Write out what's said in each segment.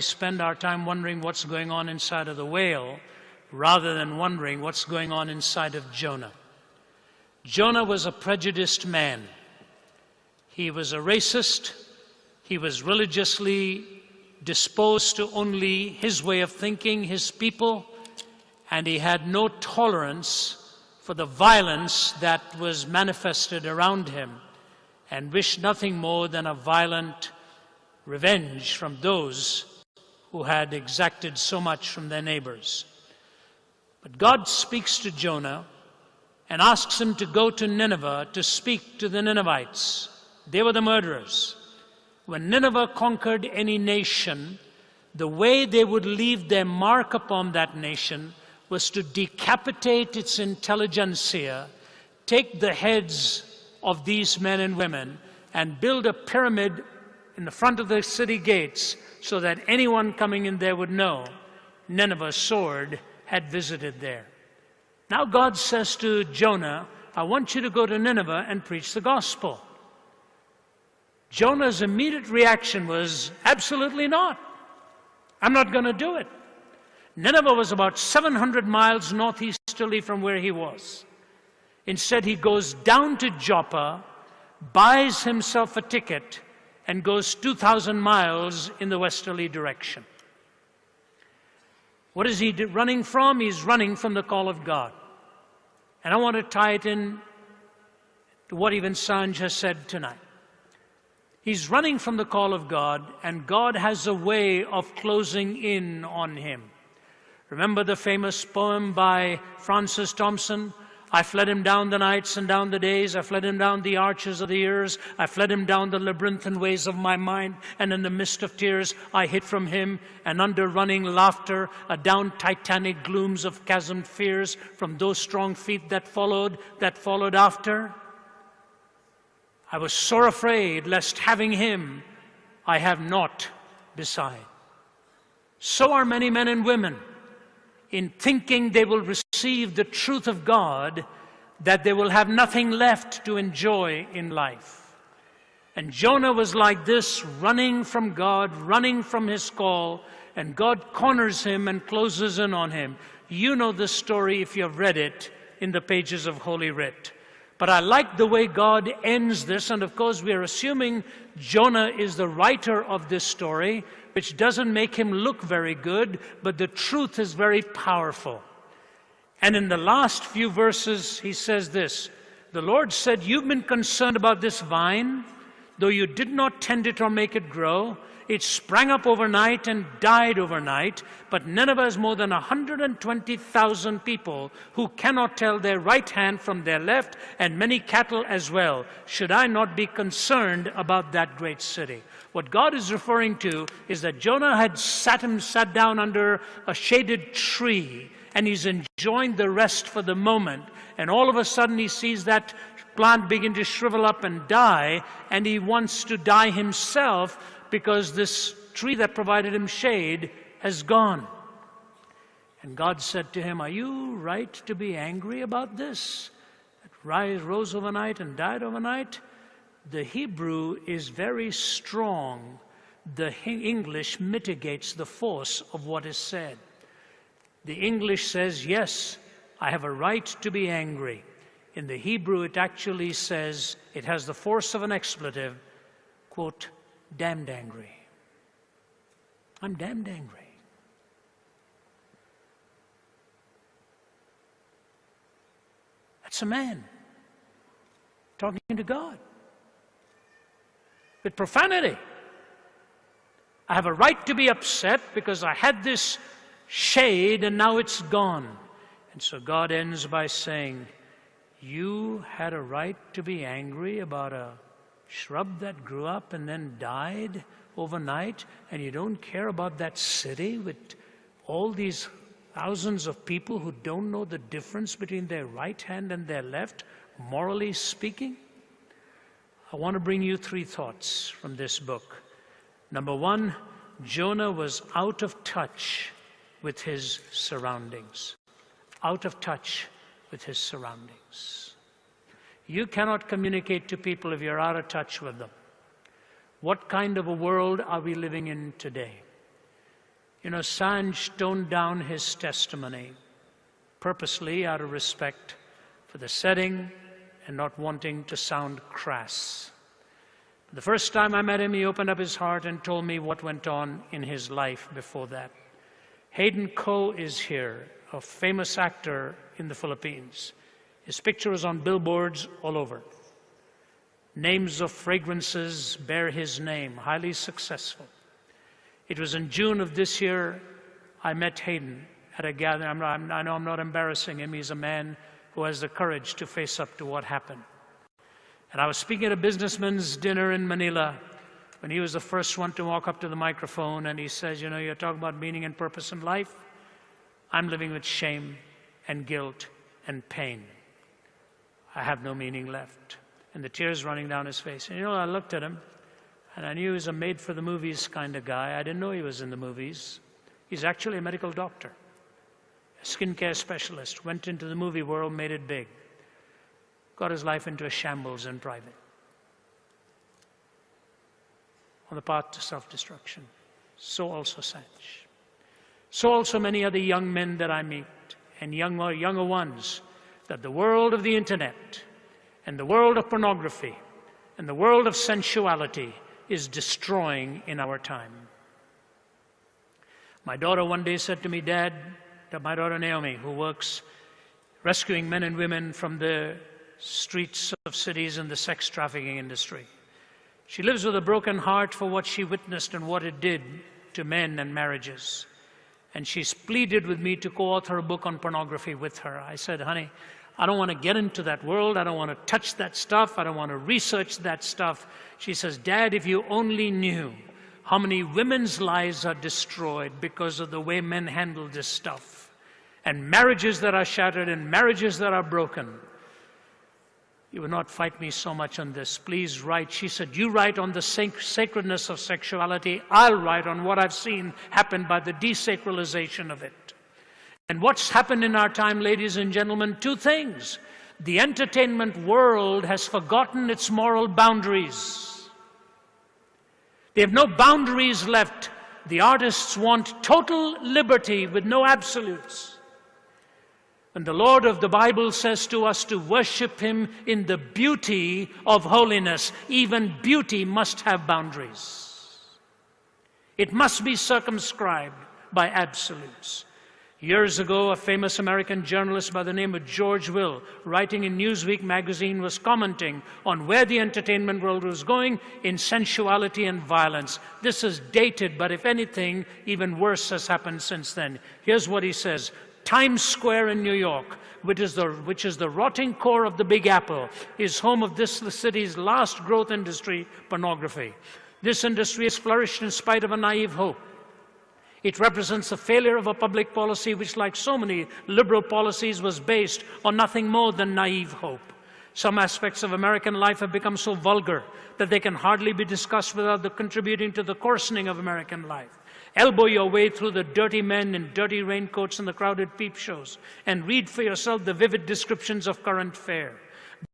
spend our time wondering what's going on inside of the whale rather than wondering what's going on inside of Jonah. Jonah was a prejudiced man. He was a racist. He was religiously disposed to only his way of thinking, his people, and he had no tolerance for the violence that was manifested around him and wished nothing more than a violent revenge from those who had exacted so much from their neighbors. But God speaks to Jonah and asks him to go to Nineveh to speak to the Ninevites. They were the murderers. When Nineveh conquered any nation, the way they would leave their mark upon that nation was to decapitate its intelligentsia, take the heads of these men and women, and build a pyramid in the front of the city gates so that anyone coming in there would know Nineveh's sword had visited there. Now God says to Jonah, I want you to go to Nineveh and preach the gospel. Jonah's immediate reaction was, absolutely not. I'm not going to do it. Nineveh was about 700 miles northeasterly from where he was. Instead, he goes down to Joppa, buys himself a ticket, and goes 2,000 miles in the westerly direction. What is he running from? He's running from the call of God. And I want to tie it in to what even Sanj has said tonight. He's running from the call of God, and God has a way of closing in on him. Remember the famous poem by Francis Thompson? I fled him down the nights and down the days. I fled him down the arches of the years. I fled him down the labyrinthine ways of my mind. And in the midst of tears, I hid from him. And under running laughter, adown titanic glooms of chasmed fears, from those strong feet that followed after. I was sore afraid, lest having him, I have naught beside. So are many men and women, in thinking they will receive the truth of God, that they will have nothing left to enjoy in life. And Jonah was like this, running from God, running from his call, and God corners him and closes in on him. You know the story if you have read it in the pages of Holy Writ. But I like the way God ends this, and of course we are assuming Jonah is the writer of this story, which doesn't make him look very good, but the truth is very powerful. And in the last few verses, he says this, the Lord said, you've been concerned about this vine, though you did not tend it or make it grow. It sprang up overnight and died overnight, but Nineveh has more than 120,000 people who cannot tell their right hand from their left, and many cattle as well. Should I not be concerned about that great city? What God is referring to is that Jonah had sat down under a shaded tree, and he's enjoying the rest for the moment, and all of a sudden he sees that plant begin to shrivel up and die, and he wants to die himself, because this tree that provided him shade has gone. And God said to him, are you right to be angry about this? It rose overnight and died overnight. The Hebrew is very strong. The English mitigates the force of what is said. The English says, yes, I have a right to be angry. In the Hebrew, it actually says, it has the force of an expletive, quote, damned angry. I'm damned angry. That's a man talking to God with profanity. I have a right to be upset because I had this shade and now it's gone. And so God ends by saying, you had a right to be angry about a shrub that grew up and then died overnight, and you don't care about that city with all these thousands of people who don't know the difference between their right hand and their left, morally speaking? I want to bring you 3 thoughts from this book. Number 1, Jonah was out of touch with his surroundings. Out of touch with his surroundings. You cannot communicate to people if you're out of touch with them. What kind of a world are we living in today? You know, Sanj toned down his testimony purposely out of respect for the setting and not wanting to sound crass. The first time I met him, he opened up his heart and told me what went on in his life before that. Hayden Coe is here, a famous actor in the Philippines. His picture is on billboards all over. Names of fragrances bear his name, highly successful. It was in June of this year I met Hayden at a gathering. I know I'm not embarrassing him. He's a man who has the courage to face up to what happened. And I was speaking at a businessman's dinner in Manila when he was the first one to walk up to the microphone, and he says, you know, you're talking about meaning and purpose in life. I'm living with shame and guilt and pain. I have no meaning left. And the tears running down his face. And you know, I looked at him, and I knew he was a made-for-the-movies kind of guy. I didn't know he was in the movies. He's actually a medical doctor, a skincare specialist, went into the movie world, made it big, got his life into a shambles in private, on the path to self-destruction. So also Sanj. So also many other young men that I meet, and younger ones, that the world of the internet and the world of pornography and the world of sensuality is destroying in our time. My daughter one day said to me, Dad, my daughter Naomi, who works rescuing men and women from the streets of cities in the sex trafficking industry. She lives with a broken heart for what she witnessed and what it did to men and marriages. And she's pleaded with me to co-author a book on pornography with her. I said, honey, I don't want to get into that world. I don't want to touch that stuff. I don't want to research that stuff. She says, Dad, if you only knew how many women's lives are destroyed because of the way men handle this stuff, and marriages that are shattered and marriages that are broken, you would not fight me so much on this. Please write. She said, you write on the sacredness of sexuality. I'll write on what I've seen happen by the desacralization of it. And what's happened in our time, ladies and gentlemen, two things. The entertainment world has forgotten its moral boundaries. They have no boundaries left. The artists want total liberty with no absolutes. And the Lord of the Bible says to us to worship Him in the beauty of holiness. Even beauty must have boundaries. It must be circumscribed by absolutes. Years ago, a famous American journalist by the name of George Will, writing in Newsweek magazine, was commenting on where the entertainment world was going in sensuality and violence. This is dated, but if anything, even worse has happened since then. Here's what he says. Times Square in New York, which is the rotting core of the Big Apple, is home of this city's last growth industry, pornography. This industry has flourished in spite of a naive hope. It represents the failure of a public policy which, like so many liberal policies, was based on nothing more than naive hope. Some aspects of American life have become so vulgar that they can hardly be discussed without contributing to the coarsening of American life. Elbow your way through the dirty men in dirty raincoats and the crowded peep shows, and read for yourself the vivid descriptions of current fare.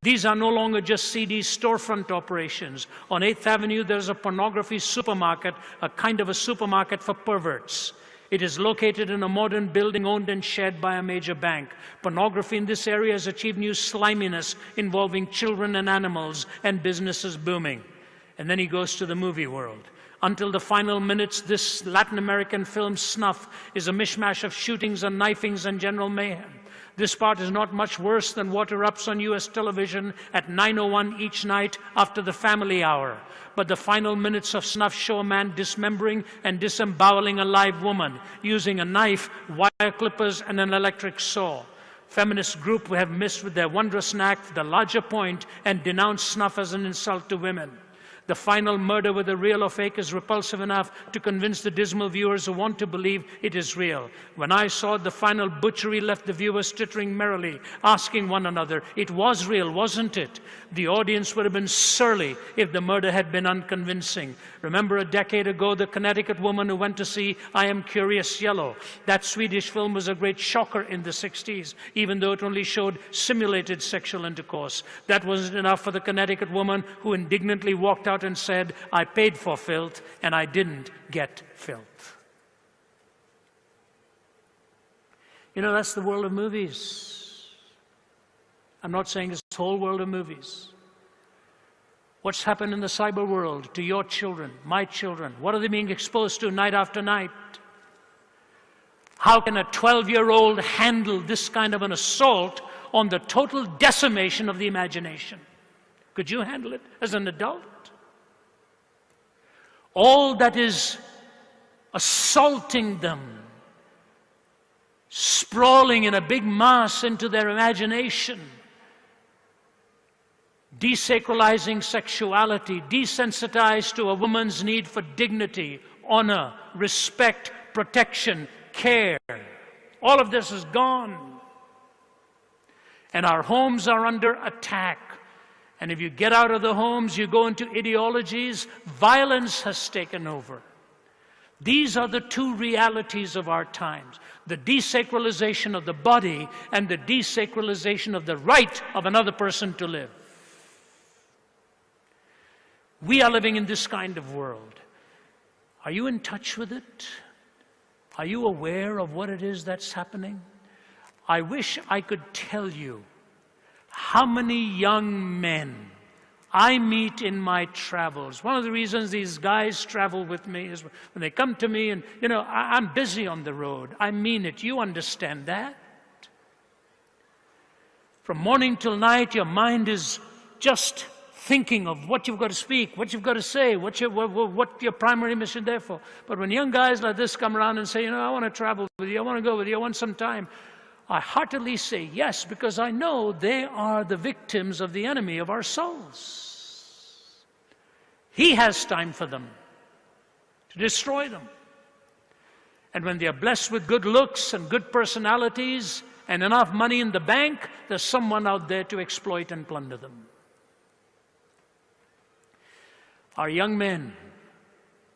These are no longer just seedy storefront operations. On 8th Avenue, there's a pornography supermarket, a kind of a supermarket for perverts. It is located in a modern building owned and shared by a major bank. Pornography in this area has achieved new sliminess involving children and animals, and business is booming. And then he goes to the movie world. Until the final minutes, this Latin American film Snuff is a mishmash of shootings and knifings and general mayhem. This part is not much worse than what erupts on U.S. television at 9:01 each night after the family hour. But the final minutes of Snuff show a man dismembering and disemboweling a live woman using a knife, wire clippers, and an electric saw. Feminist groups have missed with their wondrous knack the larger point and denounced Snuff as an insult to women. The final murder, whether real or fake, is repulsive enough to convince the dismal viewers who want to believe it is real. When I saw the final butchery, left the viewers tittering merrily, asking one another, it was real, wasn't it? The audience would have been surly if the murder had been unconvincing. Remember a decade ago, the Connecticut woman who went to see I Am Curious Yellow. That Swedish film was a great shocker in the 60s, even though it only showed simulated sexual intercourse. That wasn't enough for the Connecticut woman who indignantly walked out and said, I paid for filth and I didn't get filth. You know, that's the world of movies. I'm not saying it's the whole world of movies. What's happened in the cyber world to your children, my children? What are they being exposed to night after night? How can a 12-year-old handle this kind of an assault on the total decimation of the imagination? Could you handle it as an adult? All that is assaulting them, sprawling in a big mass into their imagination, desacralizing sexuality, desensitized to a woman's need for dignity, honor, respect, protection, care. All of this is gone. And our homes are under attack. And if you get out of the homes, you go into ideologies, violence has taken over. These are the two realities of our times: the desacralization of the body and the desacralization of the right of another person to live. We are living in this kind of world. Are you in touch with it? Are you aware of what it is that's happening? I wish I could tell you how many young men I meet in my travels. One of the reasons these guys travel with me is when they come to me and, you know, I'm busy on the road. I mean it. You understand that? From morning till night, your mind is just thinking of what you've got to speak, what you've got to say, what your primary mission there for. But when young guys like this come around and say, you know, I want to travel with you, I want to go with you, I want some time, I heartily say yes, because I know they are the victims of the enemy of our souls. He has time for them to destroy them. And when they are blessed with good looks and good personalities and enough money in the bank, there's someone out there to exploit and plunder them. Our young men,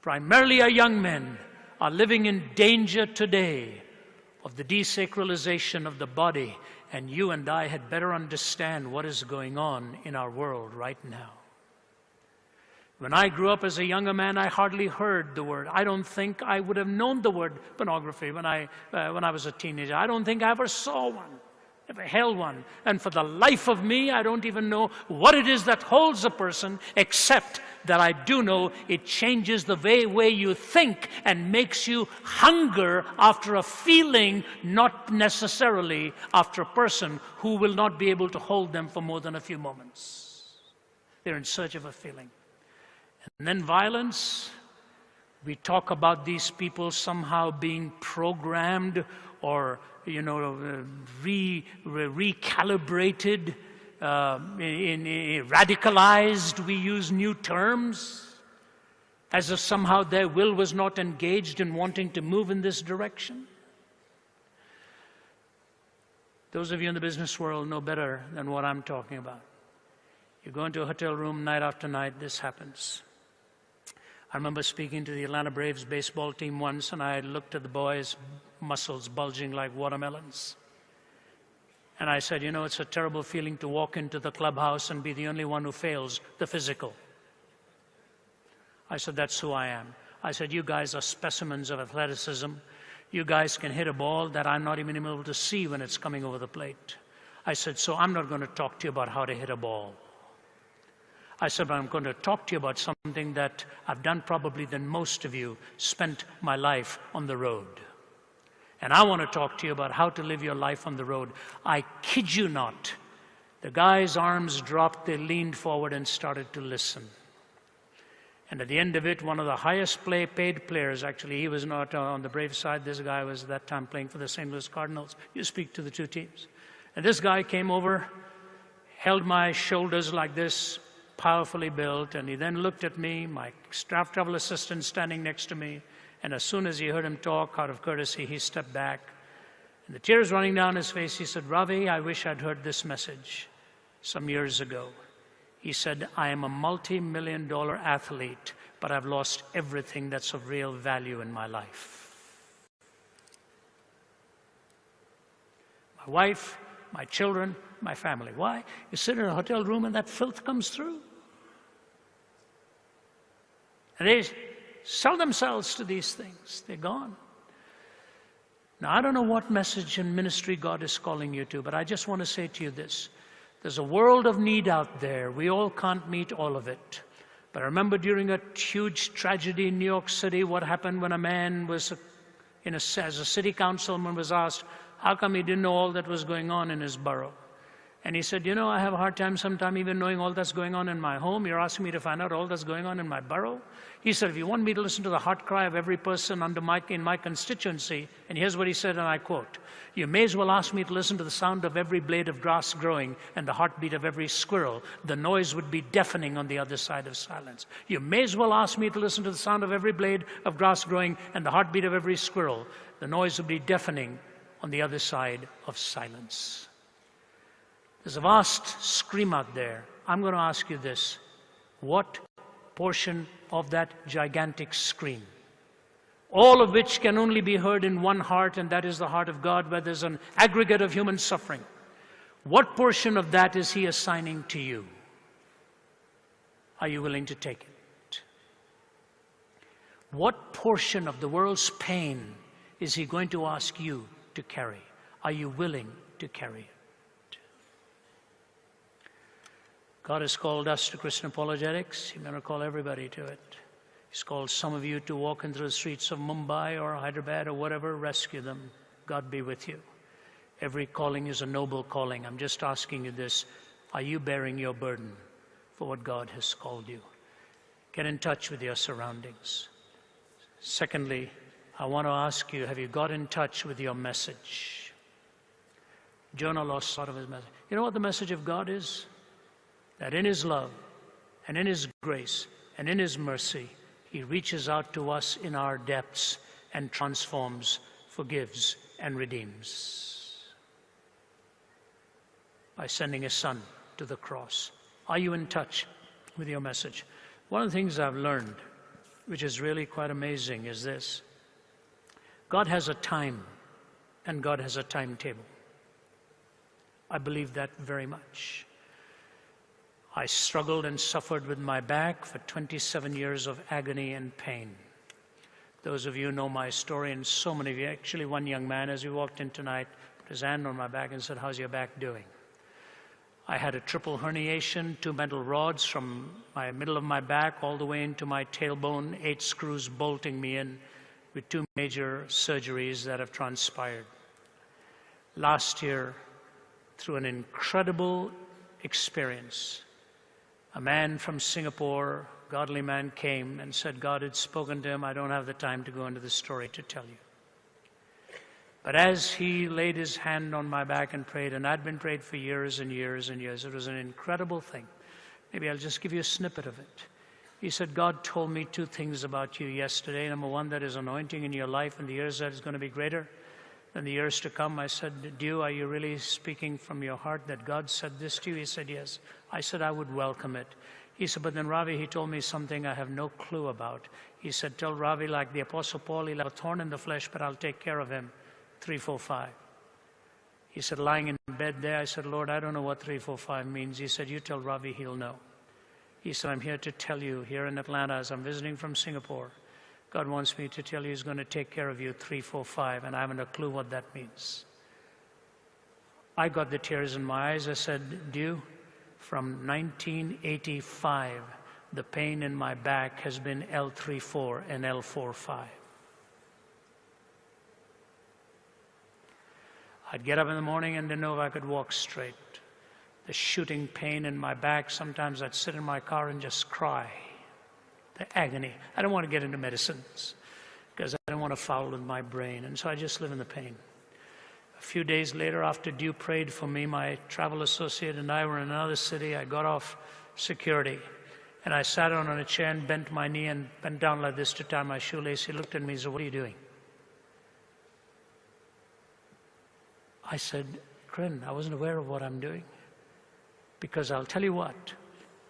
primarily our young men, are living in danger today of the desacralization of the body, and you and I had better understand what is going on in our world right now. When I grew up as a younger man, I hardly heard the word. I don't think I would have known the word pornography when I was a teenager. I don't think I ever saw one, ever held one. And for the life of me, I don't even know what it is that holds a person, except that I do know it changes the way you think and makes you hunger after a feeling, not necessarily after a person who will not be able to hold them for more than a few moments. They're in search of a feeling. And then violence. We talk about these people somehow being programmed or, you know, recalibrated, radicalized. We use new terms as if somehow their will was not engaged in wanting to move in this direction. Those of you in the business world know better than what I'm talking about. You go into a hotel room night after night, this happens. I remember speaking to the Atlanta Braves baseball team once, and I looked at the boys' muscles bulging like watermelons. And I said, you know, it's a terrible feeling to walk into the clubhouse and be the only one who fails the physical. I said, that's who I am. I said, you guys are specimens of athleticism. You guys can hit a ball that I'm not even able to see when it's coming over the plate. I said, so I'm not going to talk to you about how to hit a ball. I said, but I'm going to talk to you about something that I've done probably than most of you, spent my life on the road. And I want to talk to you about how to live your life on the road. I kid you not. The guy's arms dropped, they leaned forward and started to listen. And at the end of it, one of the highest paid players, actually, he was not on the Braves side. This guy was at that time playing for the St. Louis Cardinals. You speak to the two teams. And this guy came over, held my shoulders like this, powerfully built, and he then looked at me, my staff travel assistant standing next to me, and as soon as he heard him talk, out of courtesy, he stepped back. And the tears running down his face, he said, Ravi, I wish I'd heard this message some years ago. He said, I am a multi-million-dollar athlete, but I've lost everything that's of real value in my life. My wife, my children, my family. Why? You sit in a hotel room and that filth comes through. And they sell themselves to these things. They're gone. Now, I don't know what message and ministry God is calling you to, but I just want to say to you this. There's a world of need out there. We all can't meet all of it. But I remember during a huge tragedy in New York City, what happened when a man was, as a city councilman, was asked, how come he didn't know all that was going on in his borough? And he said, I have a hard time sometimes even knowing all that's going on in my home. You're asking me to find out all that's going on in my borough? He said, if you want me to listen to the heart cry of every person in my constituency, and here's what he said, and I quote, you may as well ask me to listen to the sound of every blade of grass growing and the heartbeat of every squirrel. The noise would be deafening on the other side of silence. You may as well ask me to listen to the sound of every blade of grass growing and the heartbeat of every squirrel. The noise would be deafening on the other side of silence. There's a vast scream out there. I'm going to ask you this. What portion of that gigantic scream, all of which can only be heard in one heart, and that is the heart of God, where there's an aggregate of human suffering, what portion of that is He assigning to you? Are you willing to take it? What portion of the world's pain is He going to ask you to carry? Are you willing to carry it? God has called us to Christian apologetics. He's going to call everybody to it. He's called some of you to walk into the streets of Mumbai or Hyderabad or whatever, rescue them. God be with you. Every calling is a noble calling. I'm just asking you this. Are you bearing your burden for what God has called you? Get in touch with your surroundings. Secondly, I want to ask you, have you got in touch with your message? Jonah lost sight of his message. You know what the message of God is? That in His love and in His grace and in His mercy, He reaches out to us in our depths and transforms, forgives, and redeems by sending His Son to the cross. Are you in touch with your message? One of the things I've learned, which is really quite amazing, is this. God has a time and God has a timetable. I believe that very much. I struggled and suffered with my back for 27 years of agony and pain. Those of you know my story, and so many of you, actually one young man as we walked in tonight, put his hand on my back and said, how's your back doing? I had a triple herniation, 2 metal rods from my middle of my back all the way into my tailbone, 8 screws bolting me in with 2 major surgeries that have transpired. Last year, through an incredible experience, a man from Singapore, godly man, came and said God had spoken to him. I don't have the time to go into the story to tell you. But as he laid his hand on my back and prayed, and I'd been prayed for years and years and years, it was an incredible thing. Maybe I'll just give you a snippet of it. He said, God told me 2 things about you yesterday. Number 1, that is anointing in your life, and the years that is going to be greater than the years to come. I said, Dew, are you really speaking from your heart that God said this to you? He said, yes. I said, I would welcome it. He said, but then Ravi, he told me something I have no clue about. He said, tell Ravi, like the Apostle Paul, he'll have a thorn in the flesh, but I'll take care of him. 3, 4, 5. He said, lying in bed there, I said, Lord, I don't know what 3, 4, 5 means. He said, you tell Ravi, he'll know. He said, I'm here to tell you, here in Atlanta, as I'm visiting from Singapore, God wants me to tell you He's going to take care of you 3, 4, 5, and I haven't a clue what that means. I got the tears in my eyes. I said, Dew, from 1985, the pain in my back has been L3-4 and L4-5. I'd get up in the morning and didn't know if I could walk straight. The shooting pain in my back, sometimes I'd sit in my car and just cry. The agony. I don't want to get into medicines because I don't want to foul with my brain, and so I just live in the pain. A few days later, after Dew prayed for me, my travel associate and I were in another city. I got off security, and I sat down on a chair and bent my knee and bent down like this to tie my shoelace. He looked at me and said, what are you doing? I said, Corinne, I wasn't aware of what I'm doing. Because I'll tell you what,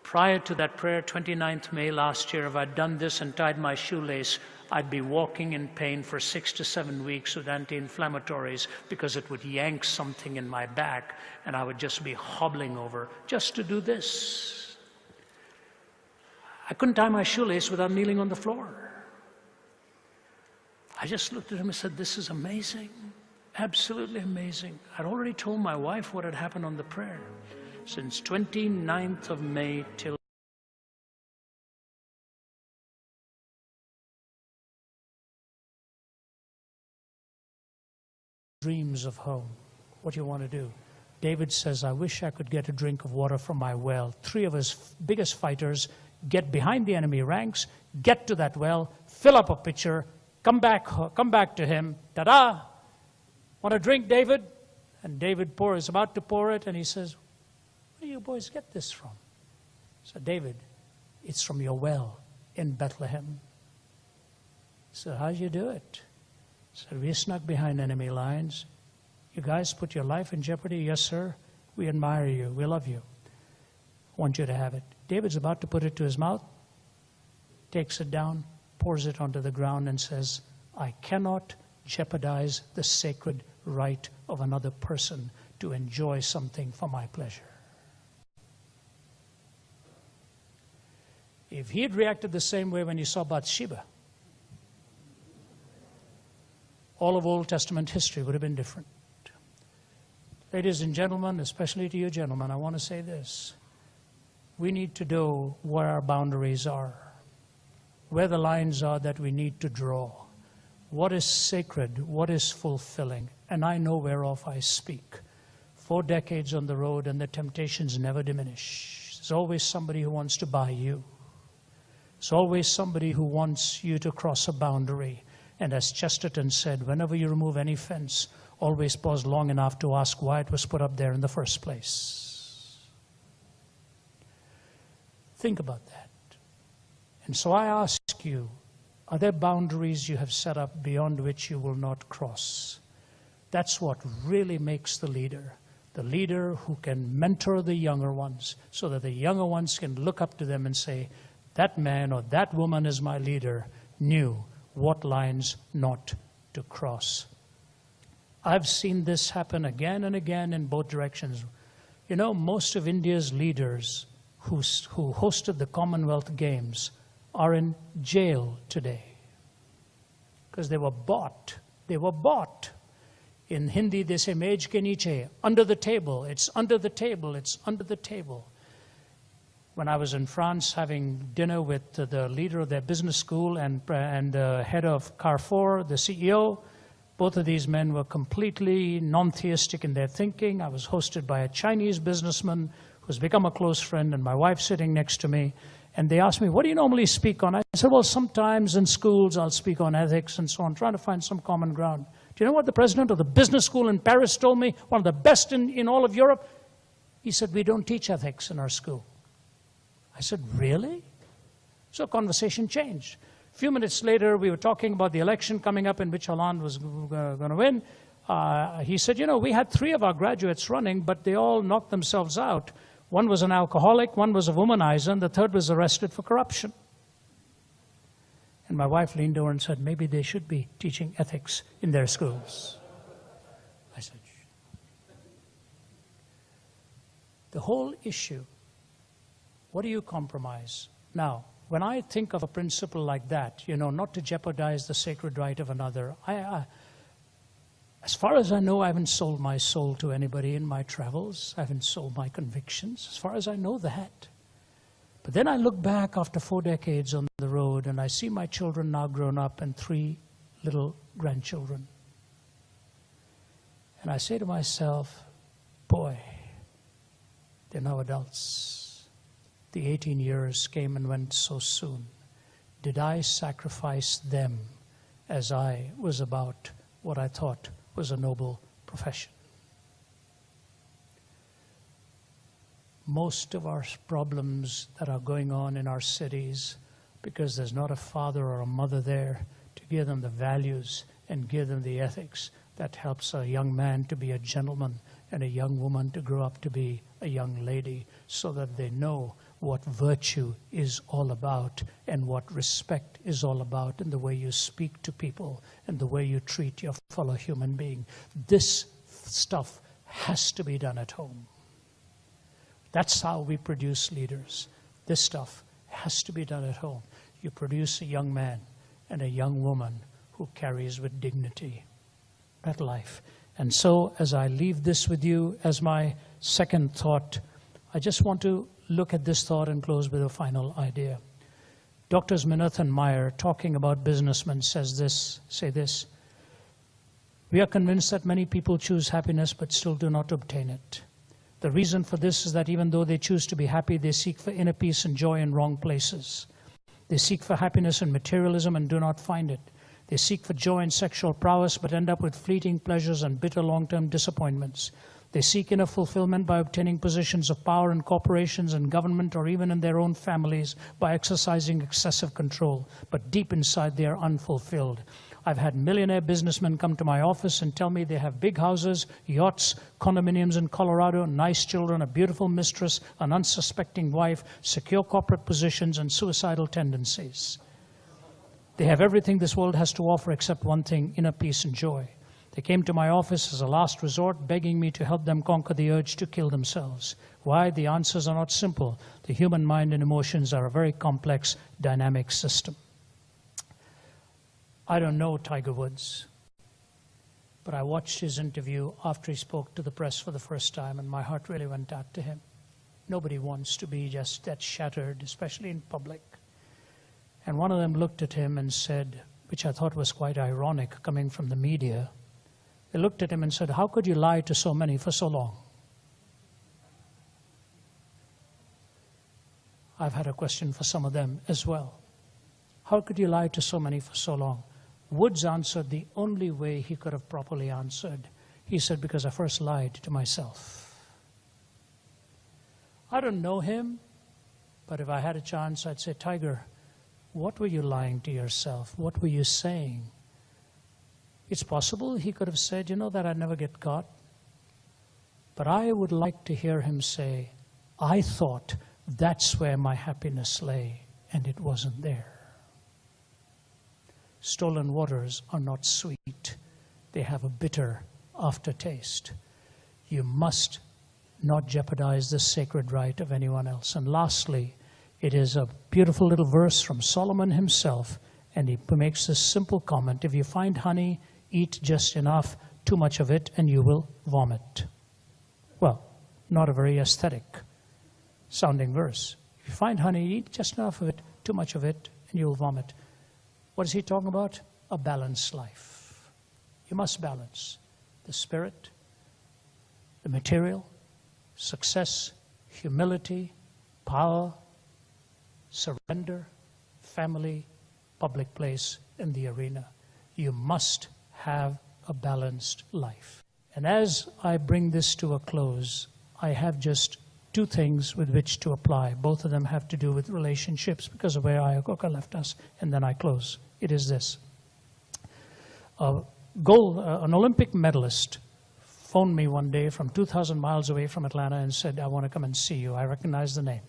prior to that prayer, 29th May last year, if I'd done this and tied my shoelace, I'd be walking in pain for 6 to 7 weeks with anti-inflammatories because it would yank something in my back and I would just be hobbling over just to do this. I couldn't tie my shoelace without kneeling on the floor. I just looked at him and said, this is amazing. Absolutely amazing. I'd already told my wife what had happened on the prayer. Since 29th of May till dreams of home. What do you want to do? David says, I wish I could get a drink of water from my well. 3 of his biggest fighters get behind the enemy ranks, get to that well, fill up a pitcher, come back to him. Ta-da! Want a drink, David? And David is about to pour it, and he says, where do you boys get this from? So David, it's from your well in Bethlehem. So how'd you do it? So we snuck behind enemy lines. You guys put your life in jeopardy? Yes, sir. We admire you. We love you. Want you to have it. David's about to put it to his mouth, takes it down, pours it onto the ground and says, I cannot jeopardize the sacred right of another person to enjoy something for my pleasure. If he had reacted the same way when he saw Bathsheba, all of Old Testament history would have been different. Ladies and gentlemen, especially to you gentlemen, I want to say this. We need to know where our boundaries are, where the lines are that we need to draw, what is sacred, what is fulfilling, and I know whereof I speak. 4 decades on the road and the temptations never diminish. There's always somebody who wants to buy you. There's always somebody who wants you to cross a boundary. And as Chesterton said, whenever you remove any fence, always pause long enough to ask why it was put up there in the first place. Think about that. And so I ask you, are there boundaries you have set up beyond which you will not cross? That's what really makes the leader who can mentor the younger ones so that the younger ones can look up to them and say, that man or that woman is my leader, knew what lines not to cross. I've seen this happen again and again in both directions. You know, most of India's leaders who hosted the Commonwealth Games are in jail today because they were bought. They were bought. In Hindi, they say, "Mej ke niche," under the table. It's under the table. It's under the table. When I was in France having dinner with the leader of their business school and the head of Carrefour, the CEO, both of these men were completely non-theistic in their thinking. I was hosted by a Chinese businessman who's become a close friend, and my wife sitting next to me. And they asked me, what do you normally speak on? I said, well, sometimes in schools I'll speak on ethics and so on, trying to find some common ground. Do you know what the president of the business school in Paris told me? One of the best in all of Europe. He said, we don't teach ethics in our school. I said, really? So conversation changed. A few minutes later, we were talking about the election coming up in which Hollande was going to win. He said, you know, we had 3 of our graduates running, but they all knocked themselves out. One was an alcoholic, one was a womanizer, and the third was arrested for corruption. And my wife leaned over and said, maybe they should be teaching ethics in their schools. I said, the whole issue, what do you compromise? Now, when I think of a principle like that, you know, not to jeopardize the sacred right of another, as far as I know, I haven't sold my soul to anybody in my travels. I haven't sold my convictions, as far as I know that. But then I look back after 4 decades on the road, and I see my children now grown up and 3 little grandchildren. And I say to myself, boy, they're now adults. The 18 years came and went so soon. Did I sacrifice them as I was about what I thought was a noble profession? Most of our problems that are going on in our cities, because there's not a father or a mother there to give them the values and give them the ethics that helps a young man to be a gentleman and a young woman to grow up to be a young lady, so that they know what virtue is all about and what respect is all about, and the way you speak to people and the way you treat your fellow human being. This stuff has to be done at home. That's how we produce leaders. This stuff has to be done at home. You produce a young man and a young woman who carries with dignity that life And so, as I leave this with you as my second thought, I just want to look at this thought and close with a final idea. Doctors Minath and Meyer, talking about businessmen, say this: we are convinced that many people choose happiness but still do not obtain it. The reason for this is that even though they choose to be happy, they seek for inner peace and joy in wrong places. They seek for happiness in materialism and do not find it. They seek for joy in sexual prowess but end up with fleeting pleasures and bitter long-term disappointments. They seek inner fulfillment by obtaining positions of power in corporations and government or even in their own families by exercising excessive control. But deep inside, they are unfulfilled. I've had millionaire businessmen come to my office and tell me they have big houses, yachts, condominiums in Colorado, nice children, a beautiful mistress, an unsuspecting wife, secure corporate positions, and suicidal tendencies. They have everything this world has to offer except one thing: inner peace and joy. They came to my office as a last resort, begging me to help them conquer the urge to kill themselves. Why? The answers are not simple. The human mind and emotions are a very complex, dynamic system. I don't know Tiger Woods, but I watched his interview after he spoke to the press for the first time, and my heart really went out to him. Nobody wants to be just that shattered, especially in public. And one of them looked at him and said, which I thought was quite ironic coming from the media, they looked at him and said, "How could you lie to so many for so long?" I've had a question for some of them as well. How could you lie to so many for so long? Woods answered the only way he could have properly answered. He said, "Because I first lied to myself." I don't know him, but if I had a chance, I'd say, "Tiger, what were you lying to yourself? What were you saying?" It's possible he could have said, that I'd never get caught. But I would like to hear him say, "I thought that's where my happiness lay, and it wasn't there." Stolen waters are not sweet. They have a bitter aftertaste. You must not jeopardize the sacred right of anyone else. And lastly, it is a beautiful little verse from Solomon himself, and he makes this simple comment: if you find honey, eat just enough, too much of it, and you will vomit. Well, not a very aesthetic sounding verse. If you find honey, eat just enough of it, too much of it, and you will vomit. What is he talking about? A balanced life. You must balance the spirit, the material, success, humility, power, surrender, family, public place, in the arena. You must have a balanced life. And as I bring this to a close, I have just two things with which to apply. Both of them have to do with relationships because of where Ayakoka left us, and then I close. It is this. An Olympic medalist phoned me one day from 2,000 miles away from Atlanta and said, "I want to come and see you." I recognize the name.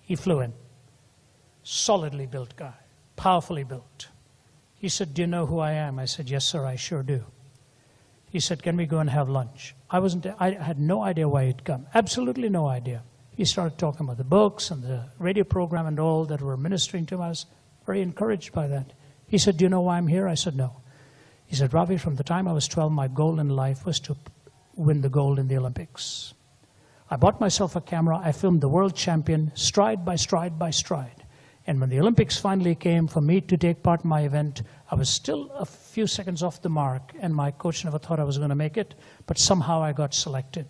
He flew in. Solidly built guy, powerfully built. He said, "Do you know who I am?" I said, "Yes, sir, I sure do." He said, "Can we go and have lunch?" I had no idea why he'd come. Absolutely no idea. He started talking about the books and the radio program and all that were ministering to him. I was very encouraged by that. He said, "Do you know why I'm here?" I said, "No." He said, "Ravi, from the time I was 12, my goal in life was to win the gold in the Olympics. I bought myself a camera. I filmed the world champion stride by stride by stride. And when the Olympics finally came for me to take part in my event, I was still a few seconds off the mark, and my coach never thought I was going to make it, but somehow I got selected.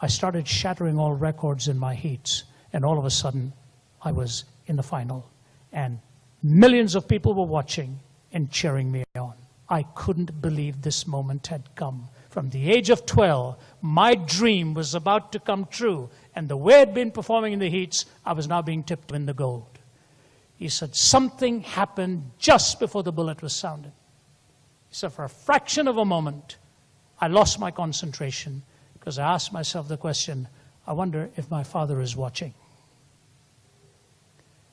I started shattering all records in my heats, and all of a sudden, I was in the final. And millions of people were watching and cheering me on. I couldn't believe this moment had come. From the age of 12, my dream was about to come true, and the way I'd been performing in the heats, I was now being tipped to win the gold." He said, "Something happened just before the bullet was sounded." He said, "For a fraction of a moment, I lost my concentration because I asked myself the question, I wonder if my father is watching."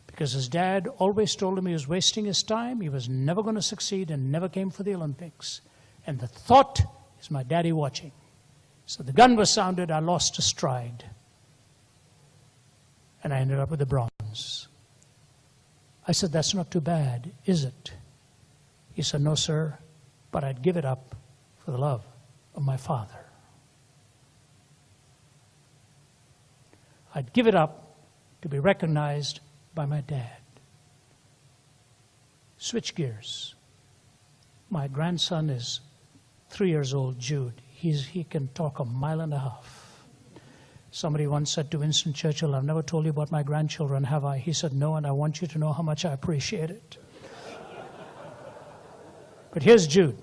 Because his dad always told him he was wasting his time, he was never going to succeed, and never came for the Olympics. And the thought is my daddy watching. So the gun was sounded, I lost a stride. And I ended up with the bronze. I said, "That's not too bad, is it?" He said, "No, sir, but I'd give it up for the love of my father. I'd give it up to be recognized by my dad. Switch gears. My grandson is 3 years old, Jude. He can talk a mile and a half. Somebody once said to Winston Churchill, "I've never told you about my grandchildren, have I?" He said, "No, and I want you to know how much I appreciate it." But here's Jude.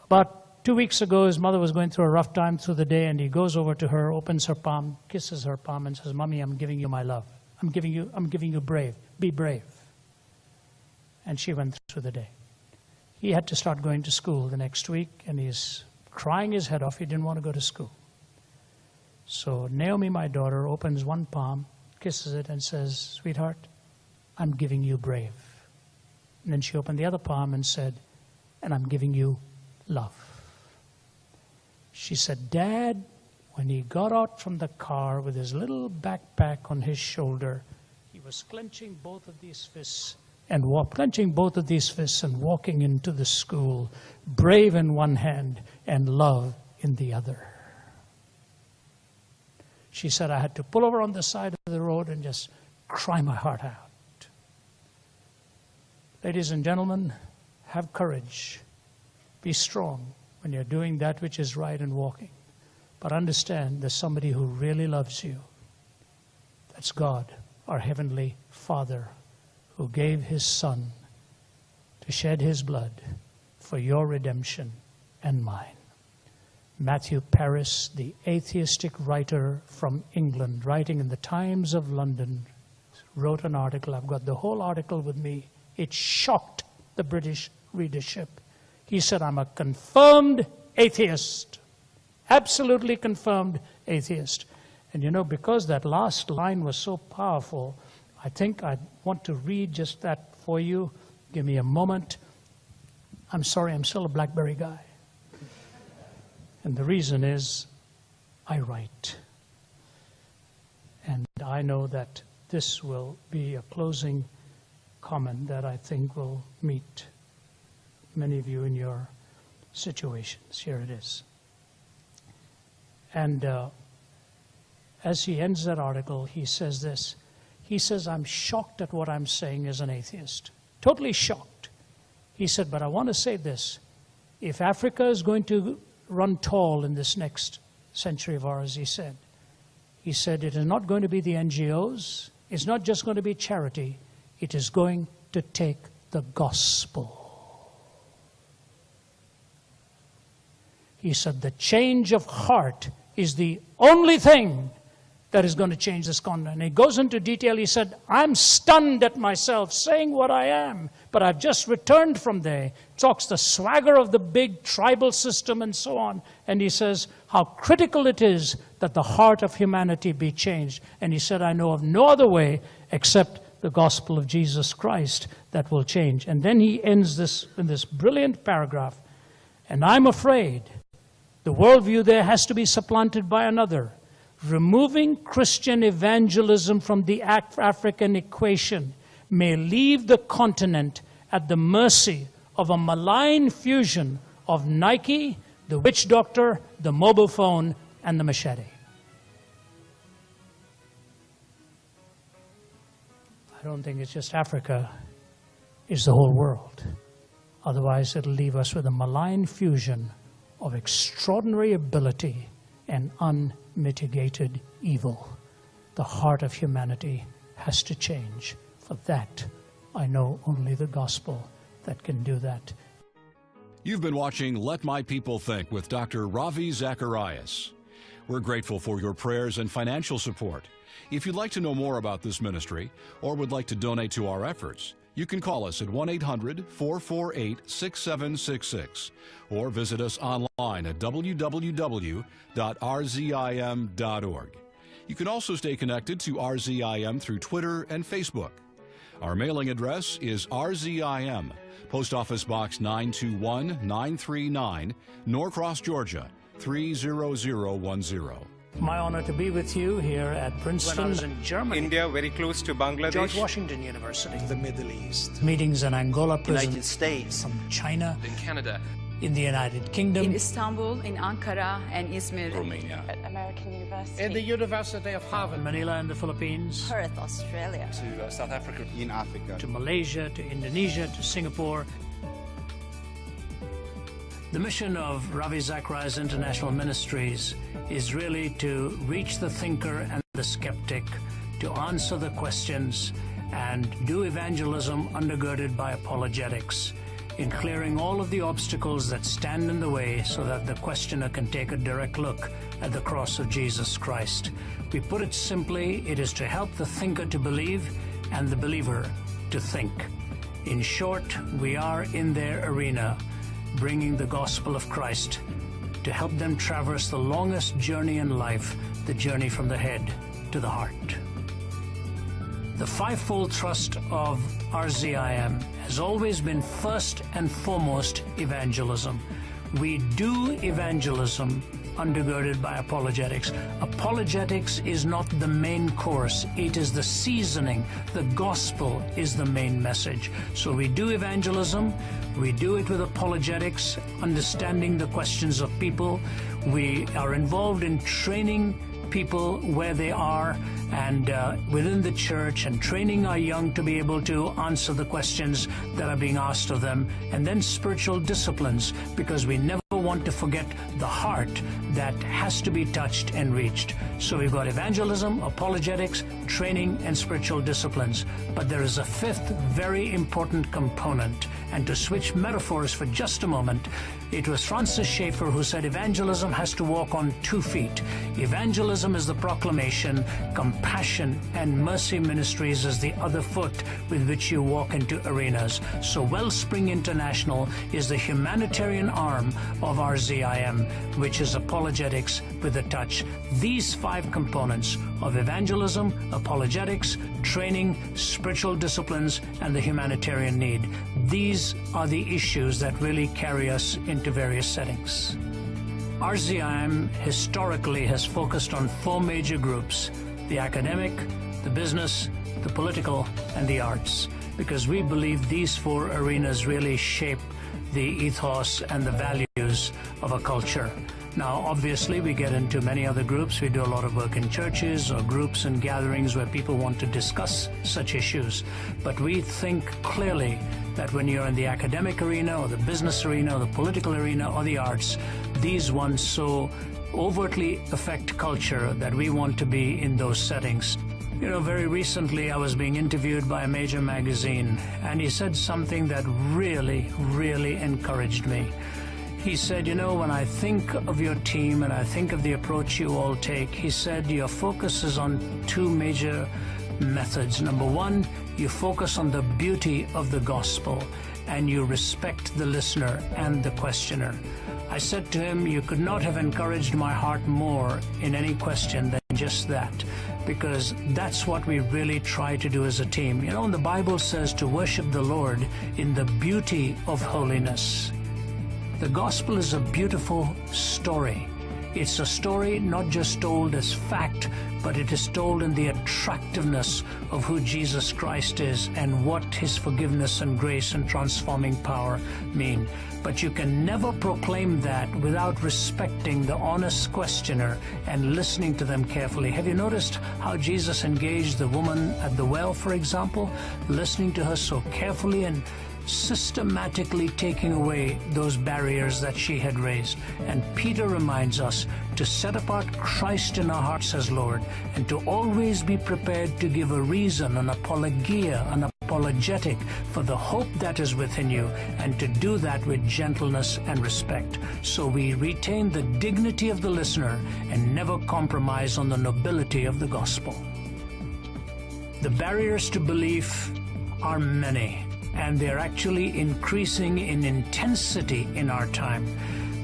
About 2 weeks ago, his mother was going through a rough time through the day, and he goes over to her, opens her palm, kisses her palm, and says, "Mommy, I'm giving you my love. I'm giving you brave. Be brave." And she went through the day. He had to start going to school the next week, and he's crying his head off. He didn't want to go to school. So Naomi, my daughter, opens one palm, kisses it, and says, "Sweetheart, I'm giving you brave." And then she opened the other palm and said, "And I'm giving you love." She said, "Dad, when he got out from the car with his little backpack on his shoulder, he was clenching both of these fists and walking into the school, brave in one hand and love in the other." She said, "I had to pull over on the side of the road and just cry my heart out." Ladies and gentlemen, have courage. Be strong when you're doing that which is right and walking. But understand there's somebody who really loves you. That's God, our Heavenly Father, who gave His Son to shed His blood for your redemption and mine. Matthew Paris, the atheistic writer from England, writing in the Times of London, wrote an article. I've got the whole article with me. It shocked the British readership. He said, "I'm a confirmed atheist, absolutely confirmed atheist." And you know, because that last line was so powerful, I think I want to read just that for you. Give me a moment. I'm sorry, I'm still a BlackBerry guy. And the reason is, I write. And I know that this will be a closing comment that I think will meet many of you in your situations. Here it is. And as he ends that article, he says this. He says, "I'm shocked at what I'm saying as an atheist. Totally shocked." He said, "But I want to say this. If Africa is going to run tall in this next century of ours," he said, "it is not going to be the NGOs. It's not just going to be charity. It is going to take the gospel." He said, "The change of heart is the only thing that is going to change this continent." And he goes into detail. He said, "I'm stunned at myself saying what I am, but I've just returned from there." Talks the swagger of the big tribal system and so on. And he says how critical it is that the heart of humanity be changed. And he said, "I know of no other way except the gospel of Jesus Christ that will change." And then he ends this in this brilliant paragraph. "And I'm afraid the worldview there has to be supplanted by another. Removing Christian evangelism from the African equation may leave the continent at the mercy of a malign fusion of Nike, the witch doctor, the mobile phone, and the machete." I don't think it's just Africa, it's the whole world. Otherwise, it'll leave us with a malign fusion of extraordinary ability and unmitigated evil. The heart of humanity has to change. For that, I know only the gospel that can do that. You've been watching Let My People Think with Dr. Ravi Zacharias. We're grateful for your prayers and financial support. If you'd like to know more about this ministry or would like to donate to our efforts, you can call us at 1-800-448-6766 or visit us online at www.rzim.org. You can also stay connected to RZIM through Twitter and Facebook. Our mailing address is RZIM, Post Office Box 921-939, Norcross, Georgia 30010. My honor to be with you here at Princeton. When I was in Germany, India, very close to Bangladesh. George Washington University. The Middle East. Meetings in Angola prison. United States. From China. In Canada. in the United Kingdom, in Istanbul, in Ankara, and Izmir, Romania, at American University, in the University of Harvard, Manila in the Philippines, Perth, Australia, to South Africa, in Africa, to Malaysia, to Indonesia, to Singapore. The mission of Ravi Zacharias International Ministries is really to reach the thinker and the skeptic, to answer the questions, and do evangelism undergirded by apologetics, in clearing all of the obstacles that stand in the way so that the questioner can take a direct look at the cross of Jesus Christ. We put it simply, it is to help the thinker to believe and the believer to think. In short, we are in their arena, bringing the gospel of Christ to help them traverse the longest journey in life, the journey from the head to the heart. The fivefold thrust of RZIM has always been first and foremost evangelism. We do evangelism undergirded by apologetics. Apologetics is not the main course, it is the seasoning. The gospel is the main message. So we do evangelism, we do it with apologetics, understanding the questions of people. We are involved in training people where they are and within the church, and training our young to be able to answer the questions that are being asked of them, and then spiritual disciplines, because we never want to forget the heart that has to be touched and reached. So we've got evangelism, apologetics, training, and spiritual disciplines. But there is a fifth very important component. And to switch metaphors for just a moment, it was Francis Schaeffer who said evangelism has to walk on 2 feet. Evangelism is the proclamation, compassion and mercy ministries is the other foot with which you walk into arenas. So Wellspring International is the humanitarian arm of RZIM, which is apologetics with a touch. These 5 components of evangelism, apologetics, training, spiritual disciplines, and the humanitarian need. These are the issues that really carry us into various settings. RZIM historically has focused on 4 major groups: the academic, the business, the political, and the arts, because we believe these 4 arenas really shape the ethos and the values of a culture. Now, obviously, we get into many other groups. We do a lot of work in churches or groups and gatherings where people want to discuss such issues. But we think clearly that when you're in the academic arena or the business arena or the political arena or the arts, these ones so overtly affect culture that we want to be in those settings. You know, very recently I was being interviewed by a major magazine, and he said something that really, really encouraged me. He said, you know, when I think of your team and I think of the approach you all take, he said, your focus is on 2 major methods. Number 1, you focus on the beauty of the gospel and you respect the listener and the questioner. I said to him, you could not have encouraged my heart more in any question than just that, because that's what we really try to do as a team. You know, and the Bible says to worship the Lord in the beauty of holiness. The gospel is a beautiful story. It's a story not just told as fact, but it is told in the attractiveness of who Jesus Christ is and what his forgiveness and grace and transforming power mean. But you can never proclaim that without respecting the honest questioner and listening to them carefully. Have you noticed how Jesus engaged the woman at the well, for example, listening to her so carefully and systematically taking away those barriers that she had raised? And Peter reminds us to set apart Christ in our hearts as Lord, and to always be prepared to give a reason, an apologia, an apologetic for the hope that is within you, and to do that with gentleness and respect. So we retain the dignity of the listener and never compromise on the nobility of the gospel. The barriers to belief are many, and they're actually increasing in intensity in our time.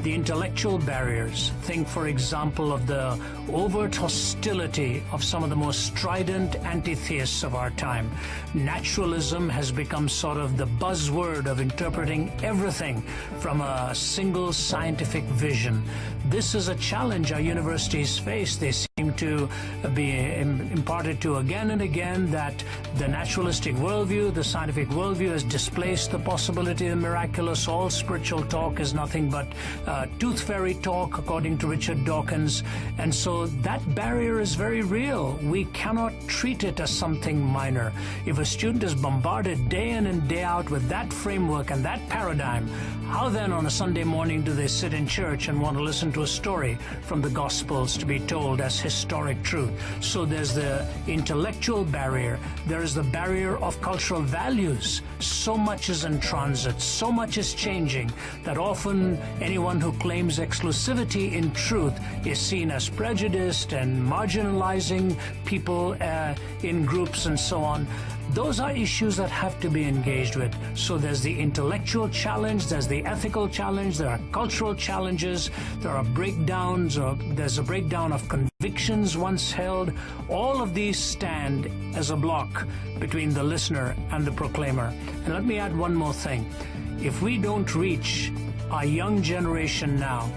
the intellectual barriers. Think, for example, of the overt hostility of some of the most strident anti-theists of our time. Naturalism has become sort of the buzzword of interpreting everything from a single scientific vision. This is a challenge our universities face. They seem to be imparted to again and again that the naturalistic worldview, the scientific worldview, has displaced the possibility of the miraculous. All spiritual talk is nothing but tooth fairy talk, according to Richard Dawkins. And so that barrier is very real. We cannot treat it as something minor. If a student is bombarded day in and day out with that framework and that paradigm, how then on a Sunday morning do they sit in church and want to listen to a story from the Gospels to be told as historic truth? So there's the intellectual barrier. There is the barrier of cultural values. So much is in transit. So much is changing that often anyone who claims exclusivity in truth is seen as prejudiced and marginalizing people in groups and so on. Those are issues that have to be engaged with. So there's the intellectual challenge, there's the ethical challenge, there are cultural challenges, there are breakdowns, or there's a breakdown of convictions once held. All of these stand as a block between the listener and the proclaimer. And let me add one more thing. If we don't reach our young generation now,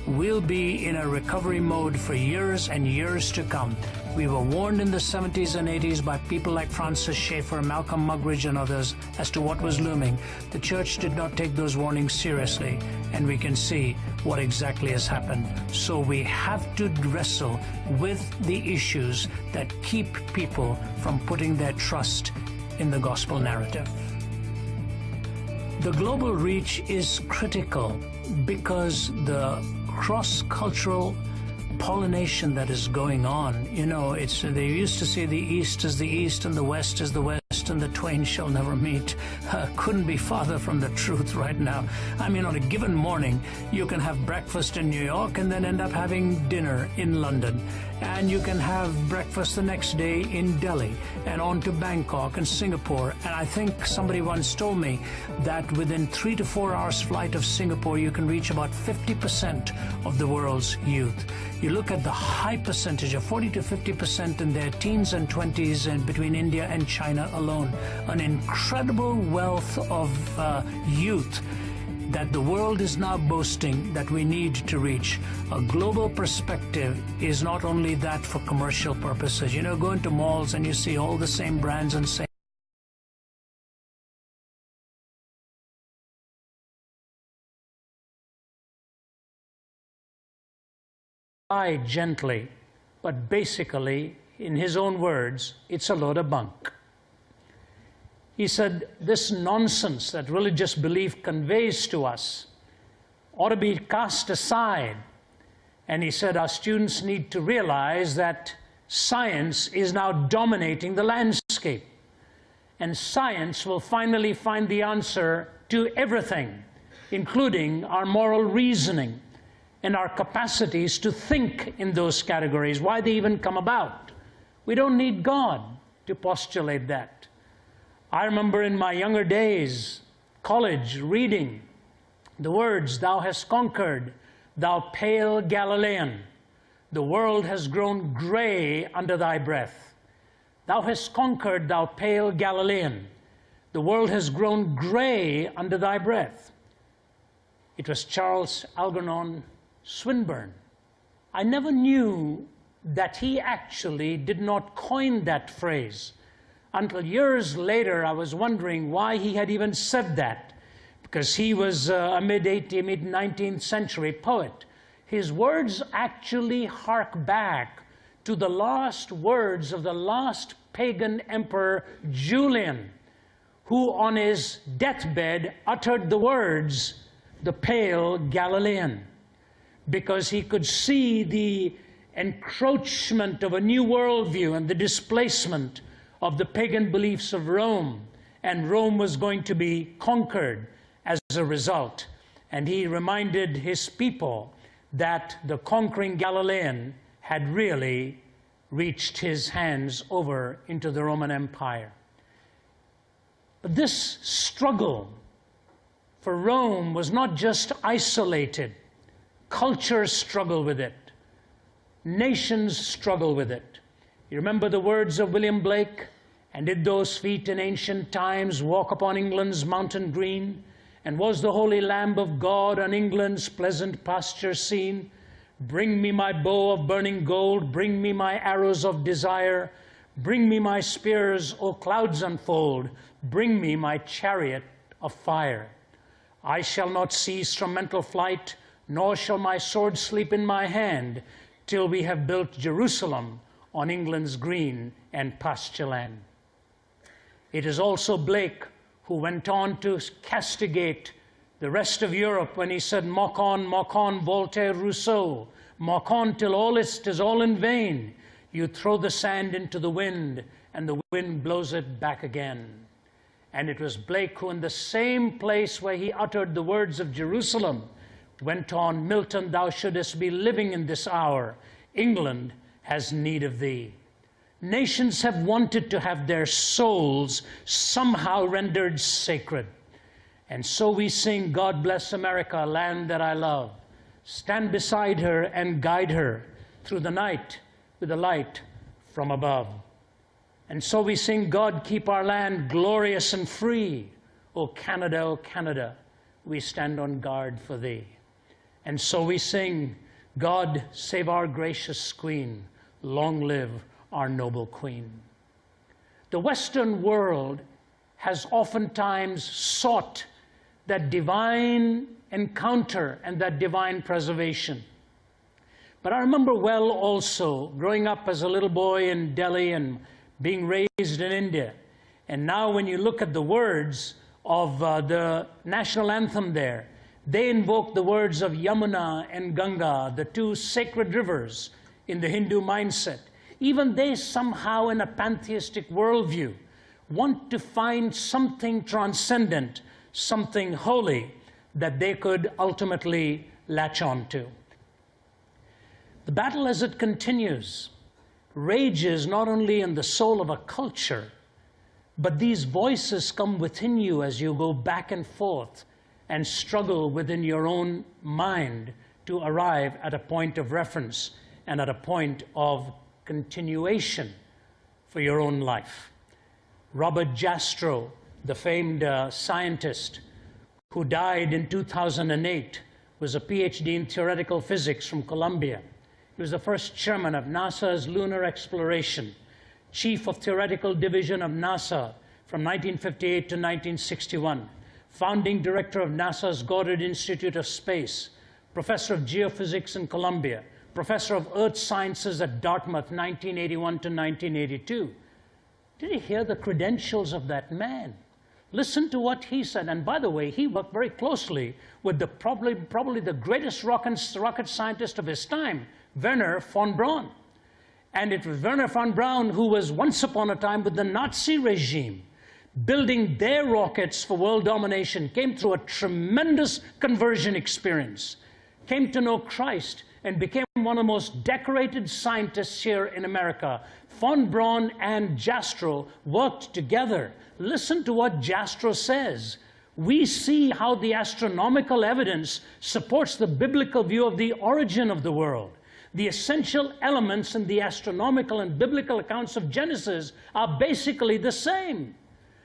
we'll be in a recovery mode for years and years to come. We were warned in the 70s and 80s by people like Francis Schaeffer, Malcolm Muggeridge, and others as to what was looming. The church did not take those warnings seriously, and we can see what exactly has happened. So we have to wrestle with the issues that keep people from putting their trust in the gospel narrative. The global reach is critical because the cross-cultural pollination that is going on. You know, they used to say the East is the East and the West is the West and the twain shall never meet. Couldn't be farther from the truth right now. I mean, on a given morning, you can have breakfast in New York and then end up having dinner in London. And you can have breakfast the next day in Delhi and on to Bangkok and Singapore. And I think somebody once told me that within 3 to 4 hours flight of Singapore, you can reach about 50% of the world's youth. You look at the high percentage of 40 to 50% in their teens and 20s and between India and China alone, an incredible wealth of youth that the world is now boasting that we need to reach. A global perspective is not only that for commercial purposes. You know, go into malls and you see all the same brands and same gently, but basically, in his own words, it's a load of bunk. He said, this nonsense that religious belief conveys to us ought to be cast aside. And he said, our students need to realize that science is now dominating the landscape. And science will finally find the answer to everything, including our moral reasoning and our capacities to think in those categories, why they even come about. We don't need God to postulate that. I remember in my younger days, college, reading the words, "Thou hast conquered, thou pale Galilean. The world has grown gray under thy breath. Thou hast conquered, thou pale Galilean. The world has grown gray under thy breath." It was Charles Algernon Swinburne. I never knew that he actually did not coin that phrase. Until years later, I was wondering why he had even said that, because he was a mid-19th century poet. His words actually hark back to the last words of the last pagan emperor Julian, who on his deathbed uttered the words, "the pale Galilean," because he could see the encroachment of a new worldview and the displacement of the pagan beliefs of Rome, and Rome was going to be conquered as a result. And he reminded his people that the conquering Galilean had really reached his hands over into the Roman Empire. But this struggle for Rome was not just isolated. Cultures struggle with it. Nations struggle with it. You remember the words of William Blake? And did those feet in ancient times walk upon England's mountain green? And was the holy Lamb of God on England's pleasant pasture seen? Bring me my bow of burning gold, bring me my arrows of desire, bring me my spears, O clouds unfold, bring me my chariot of fire. I shall not cease from mental flight, nor shall my sword sleep in my hand, till we have built Jerusalem on England's green and pasture land. It is also Blake who went on to castigate the rest of Europe when he said, mock on, Voltaire, Rousseau, mock on till all is all in vain. You throw the sand into the wind, and the wind blows it back again. And it was Blake who, in the same place where he uttered the words of Jerusalem, went on, Milton, thou shouldest be living in this hour. England has need of thee. Nations have wanted to have their souls somehow rendered sacred. And so we sing, God bless America, land that I love. Stand beside her and guide her through the night with a light from above. And so we sing, God keep our land glorious and free. O Canada, we stand on guard for thee. And so we sing, God save our gracious Queen, long live our noble Queen. The Western world has oftentimes sought that divine encounter and that divine preservation. But I remember well also growing up as a little boy in Delhi and being raised in India. And now when you look at the words of the national anthem there, they invoke the words of Yamuna and Ganga, the two sacred rivers in the Hindu mindset. Even they somehow, in a pantheistic worldview, want to find something transcendent, something holy that they could ultimately latch on to. The battle as it continues rages not only in the soul of a culture, but these voices come within you as you go back and forth and struggle within your own mind to arrive at a point of reference and at a point of continuation for your own life. Robert Jastrow, the famed scientist who died in 2008, was a PhD in theoretical physics from Columbia. He was the first chairman of NASA's lunar exploration, chief of theoretical division of NASA from 1958 to 1961, founding director of NASA's Goddard Institute of Space, professor of geophysics in Columbia, professor of earth sciences at Dartmouth, 1981 to 1982. Did you hear the credentials of that man? Listen to what he said. And by the way, he worked very closely with the probably the greatest rocket scientist of his time, Wernher von Braun. And it was Wernher von Braun who was once upon a time with the Nazi regime, building their rockets for world domination, came through a tremendous conversion experience, came to know Christ, and became one of the most decorated scientists here in America. Von Braun and Jastrow worked together. Listen to what Jastrow says. We see how the astronomical evidence supports the biblical view of the origin of the world. The essential elements in the astronomical and biblical accounts of Genesis are basically the same.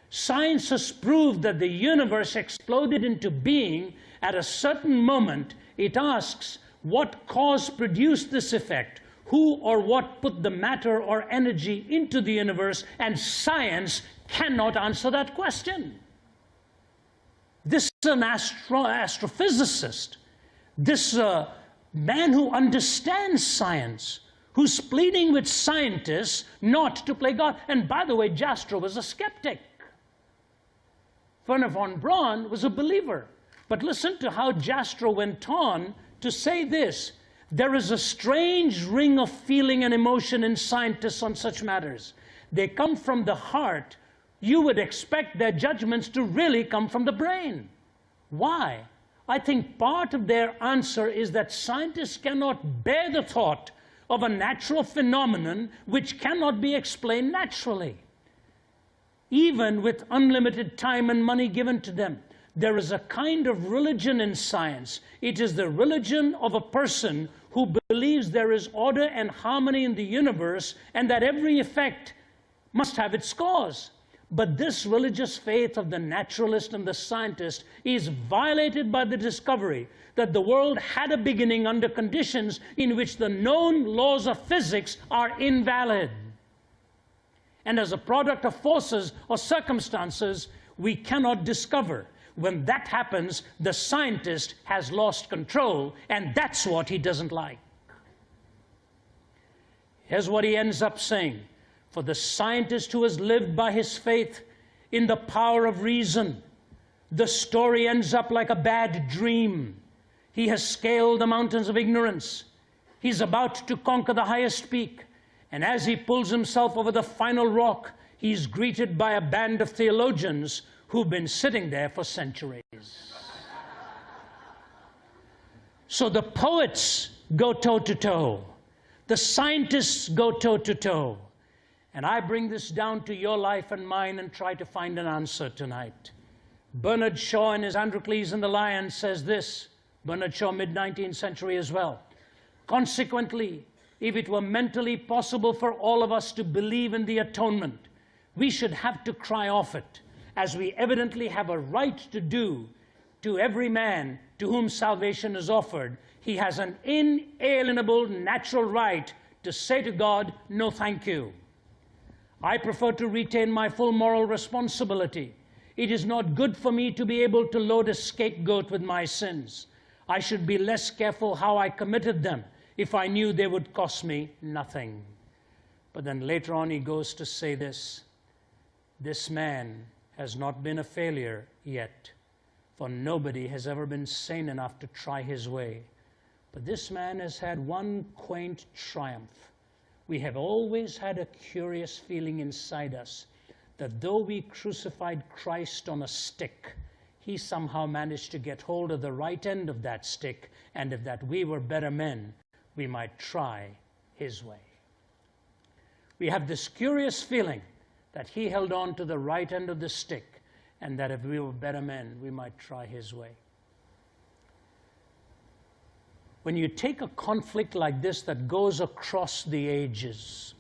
Science has proved that the universe exploded into being at a certain moment. It asks, what cause produced this effect? Who or what put the matter or energy into the universe? And science cannot answer that question. This is an astrophysicist. This man who understands science, who's pleading with scientists not to play God. And by the way, Jastrow was a skeptic. Wernher von Braun was a believer. But listen to how Jastrow went on to say this: there is a strange ring of feeling and emotion in scientists on such matters. They come from the heart. You would expect their judgments to really come from the brain. Why? I think part of their answer is that scientists cannot bear the thought of a natural phenomenon which cannot be explained naturally, even with unlimited time and money given to them. There is a kind of religion in science. It is the religion of a person who believes there is order and harmony in the universe and that every effect must have its cause. But this religious faith of the naturalist and the scientist is violated by the discovery that the world had a beginning under conditions in which the known laws of physics are invalid. And as a product of forces or circumstances we cannot discover. When that happens, the scientist has lost control, and that's what he doesn't like. Here's what he ends up saying. For the scientist who has lived by his faith in the power of reason, the story ends up like a bad dream. He has scaled the mountains of ignorance. He's about to conquer the highest peak. And as he pulls himself over the final rock, he's greeted by a band of theologians who've been sitting there for centuries. So the poets go toe-to-toe. The scientists go toe-to-toe. And I bring this down to your life and mine and try to find an answer tonight. Bernard Shaw in his Androcles and the Lion says this. Bernard Shaw, mid-19th century as well. Consequently, if it were mentally possible for all of us to believe in the atonement, we should have to cry off it, as we evidently have a right to do to every man to whom salvation is offered. He has an inalienable natural right to say to God, no thank you. I prefer to retain my full moral responsibility. It is not good for me to be able to load a scapegoat with my sins. I should be less careful how I committed them if I knew they would cost me nothing. But then later on he goes to say this. This man has not been a failure yet, for nobody has ever been sane enough to try his way. But this man has had one quaint triumph. We have always had a curious feeling inside us that though we crucified Christ on a stick, he somehow managed to get hold of the right end of that stick, and if that we were better men, we might try his way. We have this curious feeling that he held on to the right end of the stick, and that if we were better men, we might try his way. When you take a conflict like this that goes across the ages,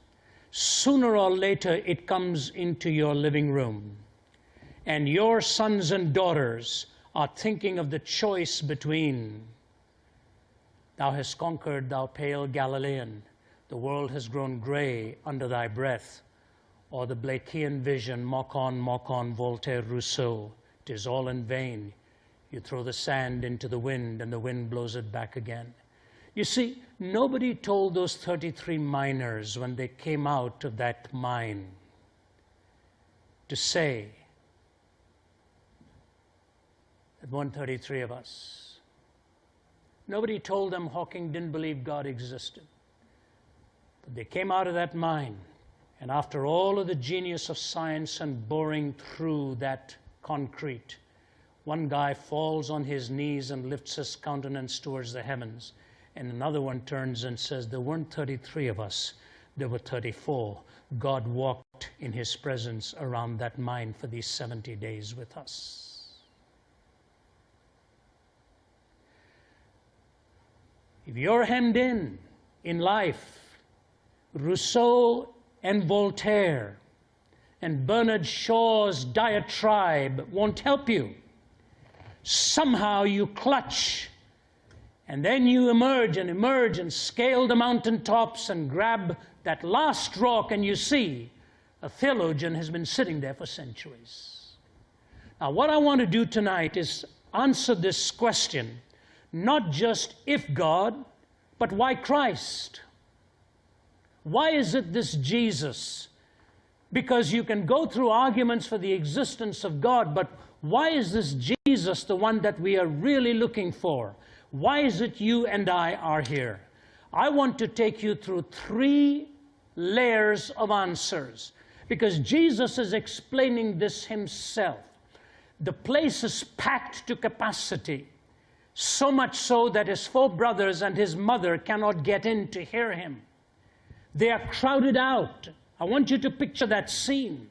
sooner or later it comes into your living room, and your sons and daughters are thinking of the choice between thou hast conquered, thou pale Galilean, the world has grown gray under thy breath, or the Blakean vision, mock on, Voltaire, Rousseau, 'tis all in vain. You throw the sand into the wind, and the wind blows it back again. You see, nobody told those 33 miners when they came out of that mine to say that 133 of us. Nobody told them Hawking didn't believe God existed. But they came out of that mine, and after all of the genius of science and boring through that concrete, one guy falls on his knees and lifts his countenance towards the heavens, and another one turns and says, there weren't 33 of us, there were 34. God walked in his presence around that mine for these 70 days with us. If you're hemmed in life, Rousseau and Voltaire and Bernard Shaw's diatribe won't help you. Somehow you clutch, and then you emerge and scale the mountaintops and grab that last rock, and you see a theologian has been sitting there for centuries. Now, what I want to do tonight is answer this question, not just if God, but why Christ? Why is it this Jesus? Because you can go through arguments for the existence of God, but why is this Jesus the one that we are really looking for? Why is it you and I are here? I want to take you through 3 layers of answers, because Jesus is explaining this himself. The place is packed to capacity, so much so that his 4 brothers and his mother cannot get in to hear him. They are crowded out. I want you to picture that scene.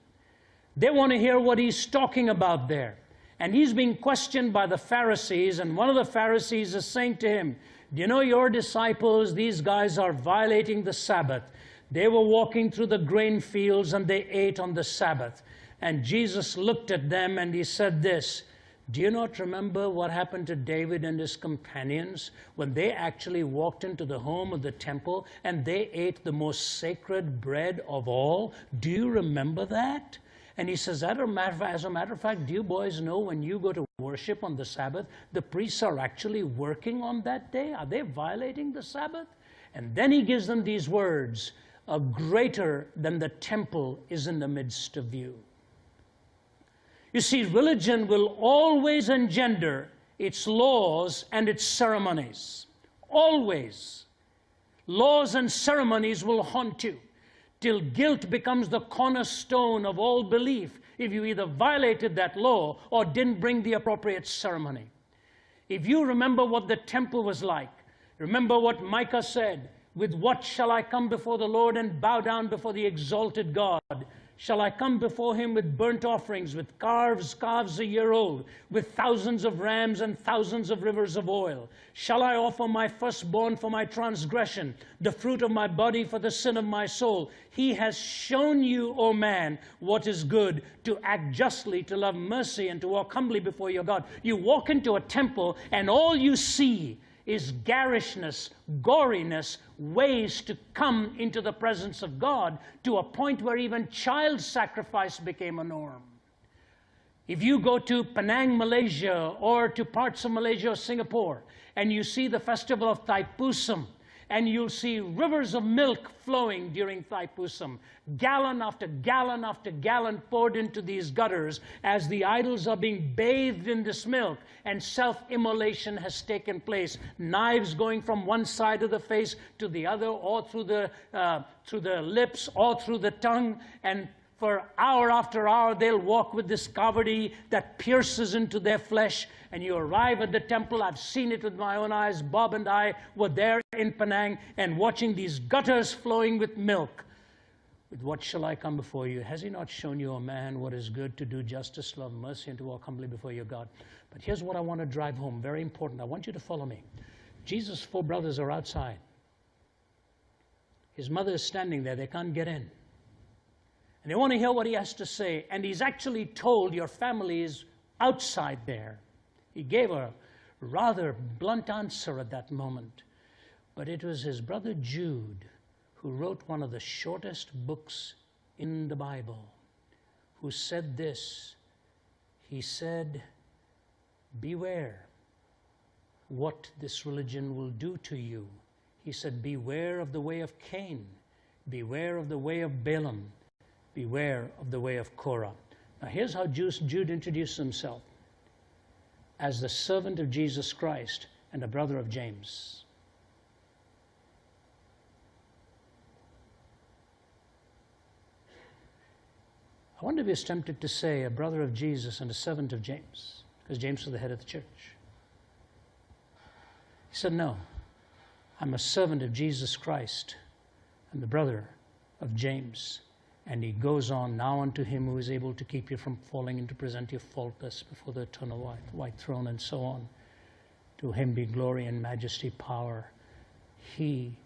They want to hear what he's talking about there. And he's being questioned by the Pharisees, and one of the Pharisees is saying to him, do you know your disciples, these guys are violating the Sabbath. They were walking through the grain fields and they ate on the Sabbath. And Jesus looked at them and he said this, do you not remember what happened to David and his companions when they actually walked into the home of the temple and they ate the most sacred bread of all? Do you remember that? And he says, as a matter of fact, do you boys know when you go to worship on the Sabbath, the priests are actually working on that day? Are they violating the Sabbath? And then he gives them these words, a greater than the temple is in the midst of you. You see, religion will always engender its laws and its ceremonies. Always. Laws and ceremonies will haunt you till guilt becomes the cornerstone of all belief if you either violated that law or didn't bring the appropriate ceremony. If you remember what the temple was like, remember what Micah said, with what shall I come before the Lord and bow down before the exalted God? Shall I come before him with burnt offerings, with calves a year old, with thousands of rams and thousands of rivers of oil? Shall I offer my firstborn for my transgression, the fruit of my body for the sin of my soul? He has shown you, O man, what is good, to act justly, to love mercy, and to walk humbly before your God. You walk into a temple and all you see is garishness, goriness, ways to come into the presence of God to a point where even child sacrifice became a norm. If you go to Penang, Malaysia, or to parts of Malaysia or Singapore, and you see the festival of Thaipusam, and you'll see rivers of milk flowing during Thaipusam, gallon after gallon after gallon poured into these gutters as the idols are being bathed in this milk, and self-immolation has taken place. Knives going from one side of the face to the other, or through the lips, or through the tongue, and for hour after hour, they'll walk with this cavity that pierces into their flesh. And you arrive at the temple. I've seen it with my own eyes. Bob and I were there in Penang and watching these gutters flowing with milk. With what shall I come before you? Has he not shown you, O man, what is good, to do justice, love mercy, and to walk humbly before your God? But here's what I want to drive home. Very important. I want you to follow me. Jesus' 4 brothers are outside. His mother is standing there. They can't get in. And they want to hear what he has to say. And he's actually told, your family is outside there. He gave a rather blunt answer at that moment. But it was his brother Jude who wrote one of the shortest books in the Bible, who said this. He said, beware what this religion will do to you. He said, beware of the way of Cain. Beware of the way of Balaam. Beware of the way of Korah. Now here's how Jude introduced himself. As the servant of Jesus Christ and a brother of James. I wonder if he's tempted to say a brother of Jesus and a servant of James, because James was the head of the church. He said, no, I'm a servant of Jesus Christ and the brother of James. And he goes on, now unto him who is able to keep you from falling and to present you faultless before the eternal white throne, and so on. To him be glory and majesty, power. He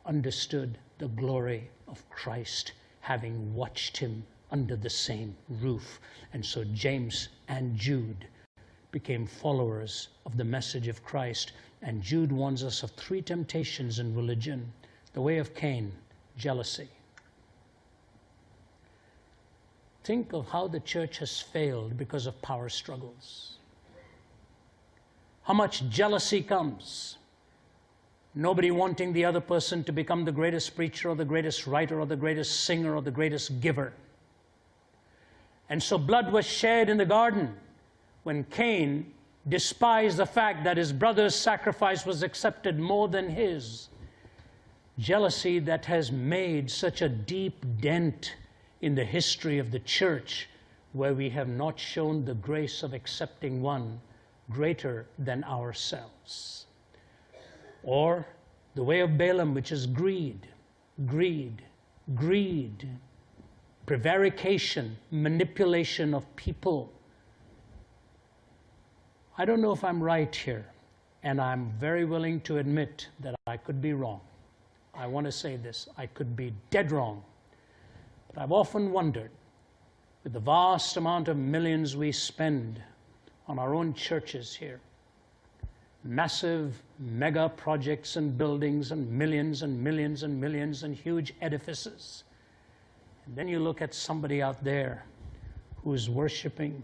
understood the glory of Christ, having watched him under the same roof. And so James and Jude became followers of the message of Christ. And Jude warns us of 3 temptations in religion. The way of Cain, jealousy. Think of how the church has failed because of power struggles. How much jealousy comes. Nobody wanting the other person to become the greatest preacher or the greatest writer or the greatest singer or the greatest giver. And so blood was shed in the garden when Cain despised the fact that his brother's sacrifice was accepted more than his. Jealousy that has made such a deep dent in the history of the church, where we have not shown the grace of accepting one greater than ourselves. Or the way of Balaam, which is greed, prevarication, manipulation of people. I don't know if I'm right here, and I'm very willing to admit that I could be wrong. I want to say this, I could be dead wrong. But I've often wondered, with the vast amount of millions we spend on our own churches here, massive mega projects and buildings and millions and millions and millions and huge edifices. And then you look at somebody out there who's worshiping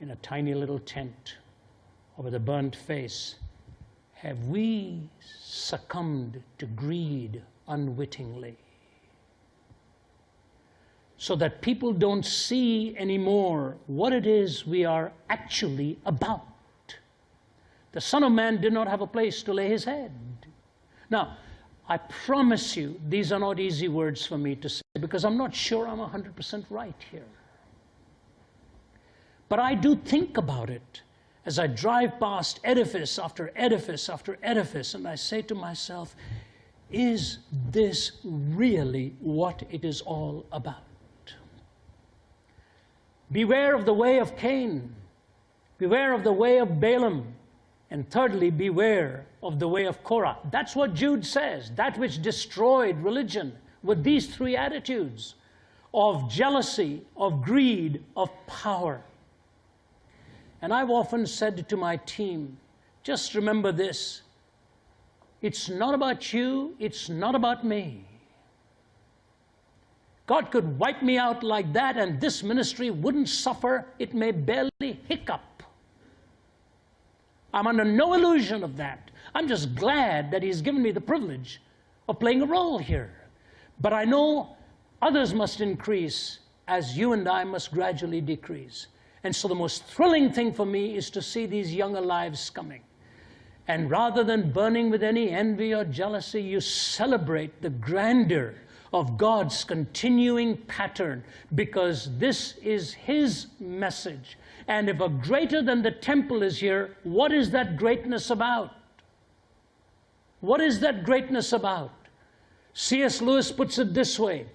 in a tiny little tent or with a burnt face. Have we succumbed to greed unwittingly? So that people don't see anymore what it is we are actually about. The Son of Man did not have a place to lay his head. Now, I promise you, these are not easy words for me to say, because I'm not sure I'm 100% right here. But I do think about it as I drive past edifice after edifice after edifice, and I say to myself, is this really what it is all about? Beware of the way of Cain. Beware of the way of Balaam. And thirdly, beware of the way of Korah. That's what Jude says. That which destroyed religion with these three attitudes of jealousy, of greed, of power. And I've often said to my team, just remember this. It's not about you. It's not about me. God could wipe me out like that and this ministry wouldn't suffer. It may barely hiccup. I'm under no illusion of that. I'm just glad that he's given me the privilege of playing a role here. But I know others must increase as you and I must gradually decrease. And so the most thrilling thing for me is to see these younger lives coming. And rather than burning with any envy or jealousy, you celebrate the grandeur of God's continuing pattern, because this is his message. And if a greater than the temple is here, what is that greatness about? What is that greatness about? C.S. Lewis puts it this way.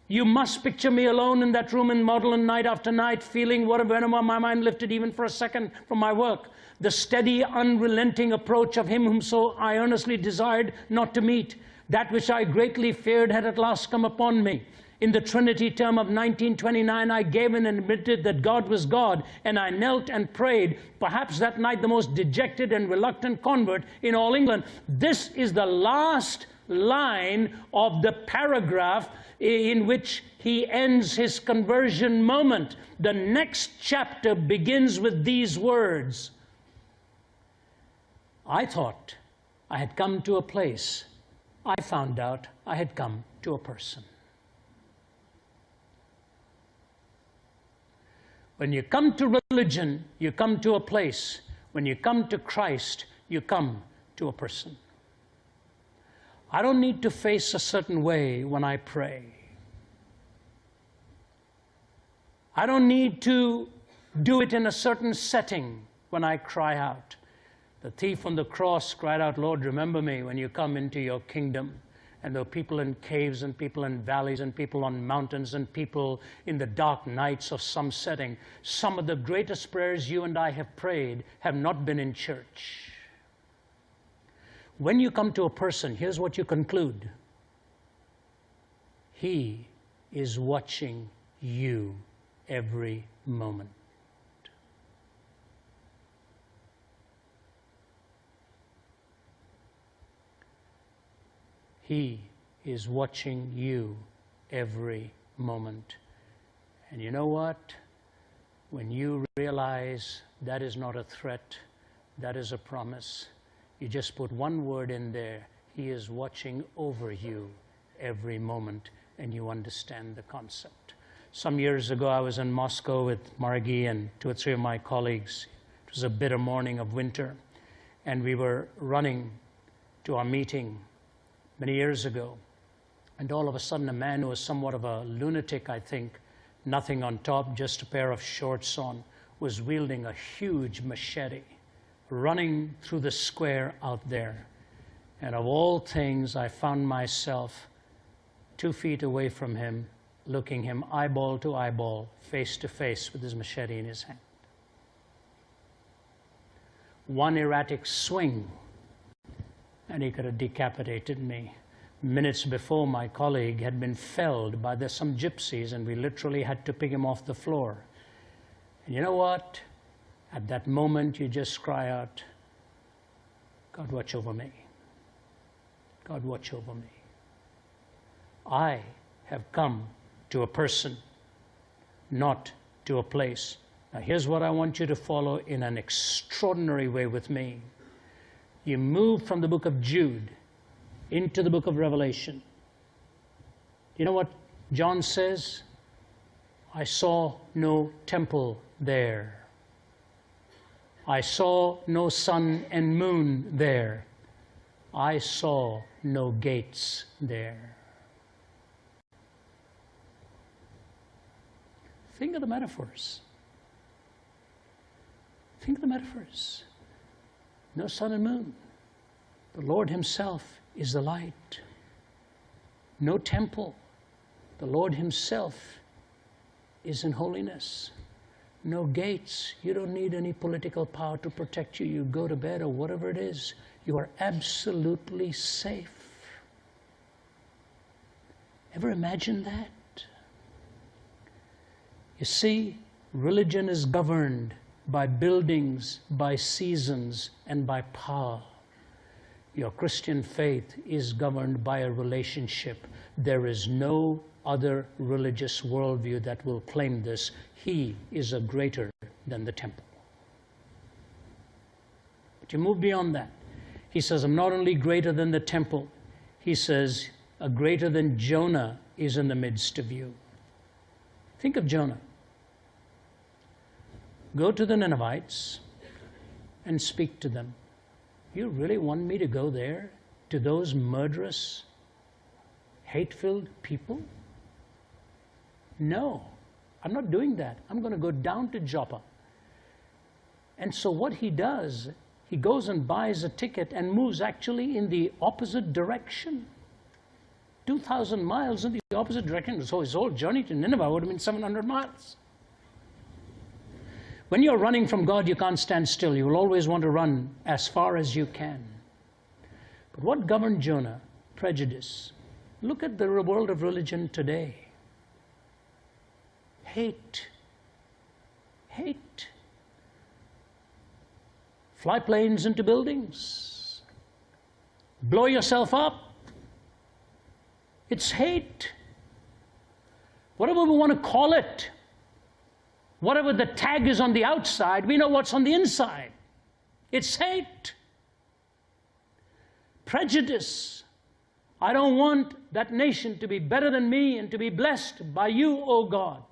You must picture me alone in that room in Magdalen night after night, feeling whenever my mind lifted even for a second from my work, the steady, unrelenting approach of him whom so I earnestly desired not to meet. That which I greatly feared had at last come upon me. In the Trinity term of 1929, I gave in and admitted that God was God, and I knelt and prayed, perhaps that night the most dejected and reluctant convert in all England. This is the last line of the paragraph in which he ends his conversion moment. The next chapter begins with these words. I thought I had come to a place. I found out I had come to a person. When you come to religion, you come to a place. When you come to Christ, you come to a person. I don't need to face a certain way when I pray. I don't need to do it in a certain setting when I cry out. The thief on the cross cried out, Lord, remember me when you come into your kingdom. And there were people in caves and people in valleys and people on mountains and people in the dark nights of some setting. Some of the greatest prayers you and I have prayed have not been in church. When you come to a person, here's what you conclude. He is watching you every moment. He is watching you every moment. And you know what? When you realize that is not a threat, that is a promise, you just put one word in there. He is watching over you every moment, and you understand the concept. Some years ago, I was in Moscow with Margie and 2 or 3 of my colleagues. It was a bitter morning of winter, and we were running to our meeting many years ago, and all of a sudden a man who was somewhat of a lunatic, I think, nothing on top, just a pair of shorts on, was wielding a huge machete, running through the square out there. And of all things, I found myself 2 feet away from him, looking him eyeball to eyeball, face to face with his machete in his hand. one erratic swing, and he could have decapitated me. Minutes before, my colleague had been felled by some gypsies, and we literally had to pick him off the floor. And you know what? At that moment, you just cry out, God, watch over me. God, watch over me. I have come to a person, not to a place. Now, here's what I want you to follow in an extraordinary way with me. You move from the book of Jude into the book of Revelation. You know what John says? I saw no temple there. I saw no sun and moon there. I saw no gates there. Think of the metaphors. Think of the metaphors. No sun and moon. The Lord himself is the light. No temple. The Lord himself is in holiness. No gates. You don't need any political power to protect you. You go to bed or whatever it is. You are absolutely safe. Ever imagine that? You see, religion is governed by buildings, by seasons, and by power. Your Christian faith is governed by a relationship. There is no other religious worldview that will claim this. He is a greater than the temple. But you move beyond that. He says, I'm not only greater than the temple. He says, a greater than Jonah is in the midst of you. Think of Jonah. Go to the Ninevites and speak to them. You really want me to go there to those murderous, hate-filled people? No, I'm not doing that. I'm going to go down to Joppa. And so what he does, he goes and buys a ticket and moves actually in the opposite direction. 2,000 miles in the opposite direction. So his whole journey to Nineveh would have been 700 miles. When you're running from God, you can't stand still. You will always want to run as far as you can. But what governed Jonah? Prejudice. Look at the world of religion today. Hate. Hate. Fly planes into buildings. Blow yourself up. It's hate. Whatever we want to call it. Whatever the tag is on the outside, we know what's on the inside. It's hate. Prejudice. I don't want that nation to be better than me and to be blessed by you, O God.